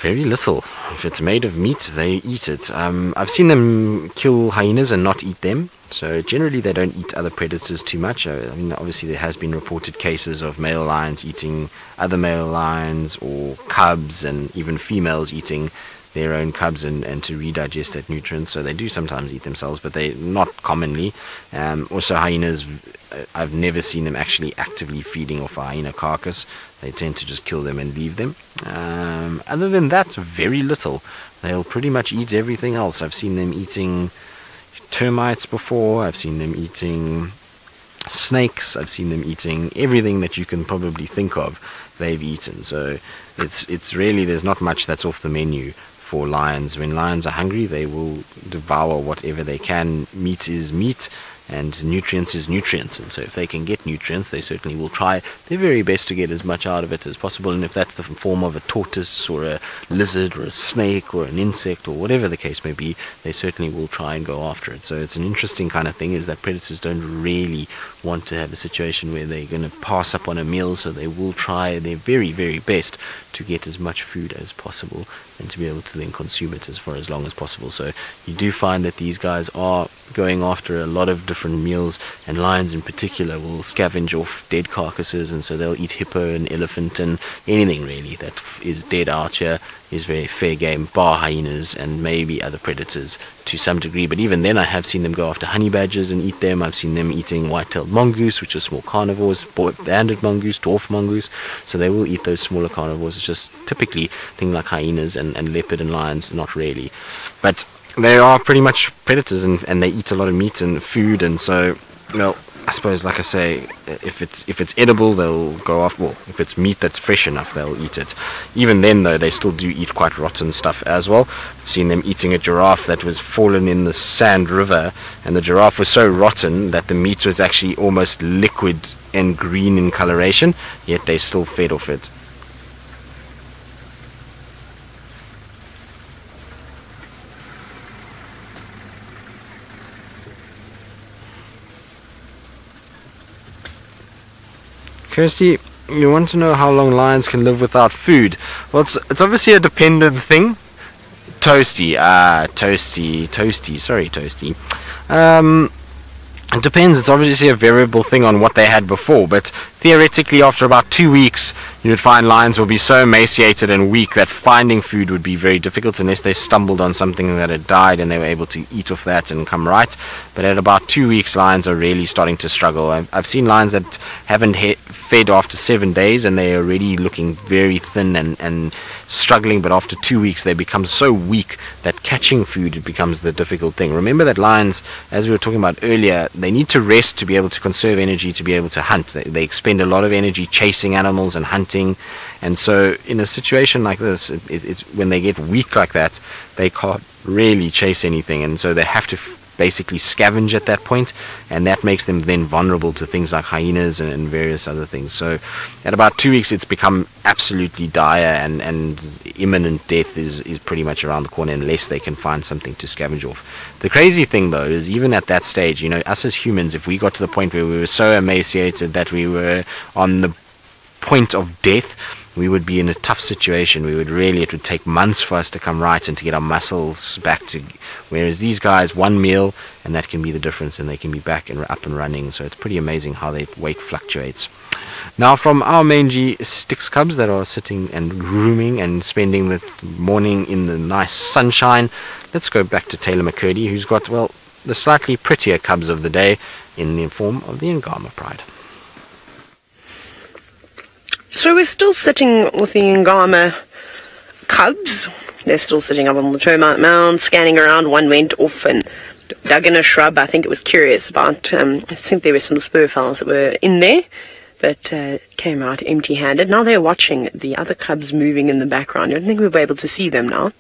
Very little. If it's made of meat, they eat it. I've seen them kill hyenas and not eat them. So generally they don't eat other predators too much. I mean, obviously there has been reported cases of male lions eating other male lions, or cubs, and even females eating their own cubs and to redigest that nutrient. So they do sometimes eat themselves, but they not commonly. Also hyenas, I've never seen them actually actively feeding off a hyena carcass. They tend to just kill them and leave them. Other than that, very little. They'll pretty much eat everything else. I've seen them eating termites before. I've seen them eating snakes. I've seen them eating everything that you can probably think of. They've eaten. So it's really, there's not much that's off the menu for lions. When lions are hungry, they will devour whatever they can. Meat is meat, and nutrients is nutrients, and so if they can get nutrients, they certainly will try their very best to get as much out of it as possible. And if that's the form of a tortoise or a lizard or a snake or an insect or whatever the case may be, they certainly will try and go after it. So it's an interesting kind of thing, is that predators don't really want to have a situation where they're going to pass up on a meal, so they will try their very, very best to get as much food as possible and to be able to then consume it for as long as possible. So you do find that these guys are going after a lot of different meals, and lions in particular will scavenge off dead carcasses, and so they'll eat hippo and elephant and anything really that is dead out here is very fair game, bar hyenas and maybe other predators to some degree. But even then I have seen them go after honey badgers and eat them. I've seen them eating white-tailed mongoose, which are small carnivores, banded mongoose, dwarf mongoose, so they will eat those smaller carnivores. It's just typically things like hyenas and leopard and lions, not really. But they are pretty much predators, and they eat a lot of meat and food, and so, well, I suppose, like I say, if it's edible, they'll go off. Well, if it's meat that's fresh enough, they'll eat it. Even then, though, they still do eat quite rotten stuff as well. I've seen them eating a giraffe that was fallen in the sand river, and the giraffe was so rotten that the meat was actually almost liquid and green in coloration, yet they still fed off it. Kirsty, you want to know how long lions can live without food? Well, it's obviously a dependent thing. Toasty. It depends. It's obviously a variable thing on what they had before, but theoretically after about 2 weeks you would find lions will be so emaciated and weak that finding food would be very difficult, unless they stumbled on something that had died and they were able to eat off that and come right. But at about 2 weeks, lions are really starting to struggle. I've seen lions that haven't fed after 7 days and they're already looking very thin and struggling, but after 2 weeks they become so weak that catching food becomes the difficult thing. Remember that lions, as we were talking about earlier, they need to rest to be able to conserve energy to be able to hunt. They expend a lot of energy chasing animals and hunting, and so in a situation like this, it's when they get weak like that, they can't really chase anything, and so they have to basically scavenge at that point, and that makes them then vulnerable to things like hyenas and various other things. So at about 2 weeks it's become absolutely dire, and imminent death is pretty much around the corner unless they can find something to scavenge off. The crazy thing though is, even at that stage, you know, us as humans, if we got to the point where we were so emaciated that we were on the point of death, we would be in a tough situation. It would take months for us to come right and to get our muscles back to, whereas these guys, one meal and that can be the difference, and they can be back and up and running. So it's pretty amazing how their weight fluctuates. Now, from our mangy Styx cubs that are sitting and grooming and spending the morning in the nice sunshine, let's go back to Tayla McCurdy, who's got, well, the slightly prettier cubs of the day in the form of the Angama Pride. So we're still sitting with the Angama cubs. They're still sitting up on the termite mound, scanning around. One went off and dug in a shrub. I think it was curious about, I think there were some spur fowls that were in there, but came out empty-handed. Now they're watching the other cubs moving in the background. I don't think we'll be able to see them now.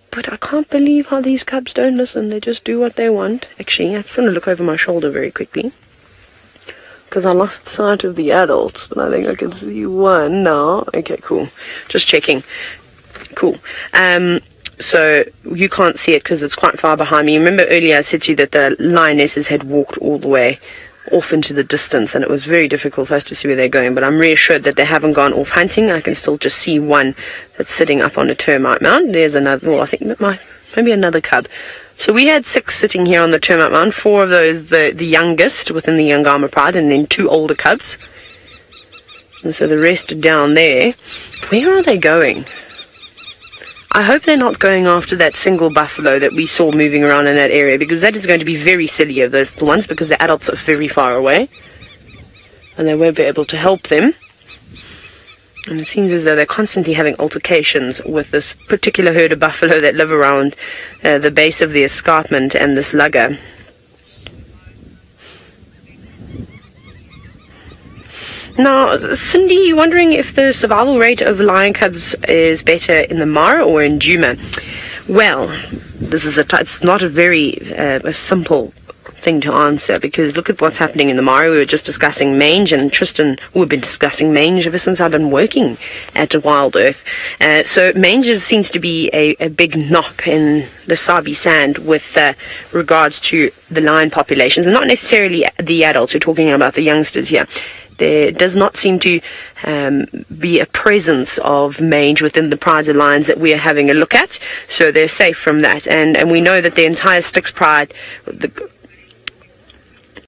But I can't believe how these cubs don't listen. They just do what they want. Actually, I'm just going to look over my shoulder very quickly, because I lost sight of the adults, but I think I can see one now. Okay, cool. Just checking. Cool. So you can't see it because it's quite far behind me. Remember earlier I said to you that the lionesses had walked all the way off into the distance, and it was very difficult for us to see where they're going, but I'm reassured that they haven't gone off hunting. I can still just see one that's sitting up on a termite mound. There's another, well, I think that maybe another cub. So we had 6 sitting here on the termite mound, 4 of those the youngest within the Angama Pride, and then 2 older cubs. And so the rest are down there. Where are they going? I hope they're not going after that single buffalo that we saw moving around in that area, because that is going to be very silly of those little ones, because the adults are very far away and they won't be able to help them. And it seems as though they're constantly having altercations with this particular herd of buffalo that live around the base of the escarpment and this lugger. Now, Cindy, you're wondering if the survival rate of lion cubs is better in the Mara or in Djuma. Well, it's not a very a simple thing to answer, because look at what's happening in the Mara. We were just discussing mange, and Tristan, we've been discussing mange ever since I've been working at Wild Earth. So mange seems to be a big knock in the Sabi sand with regards to the lion populations, and not necessarily the adults. We're talking about the youngsters here. There does not seem to be a presence of mange within the prides of lions that we are having a look at, so they're safe from that. And we know that the entire Styx Pride,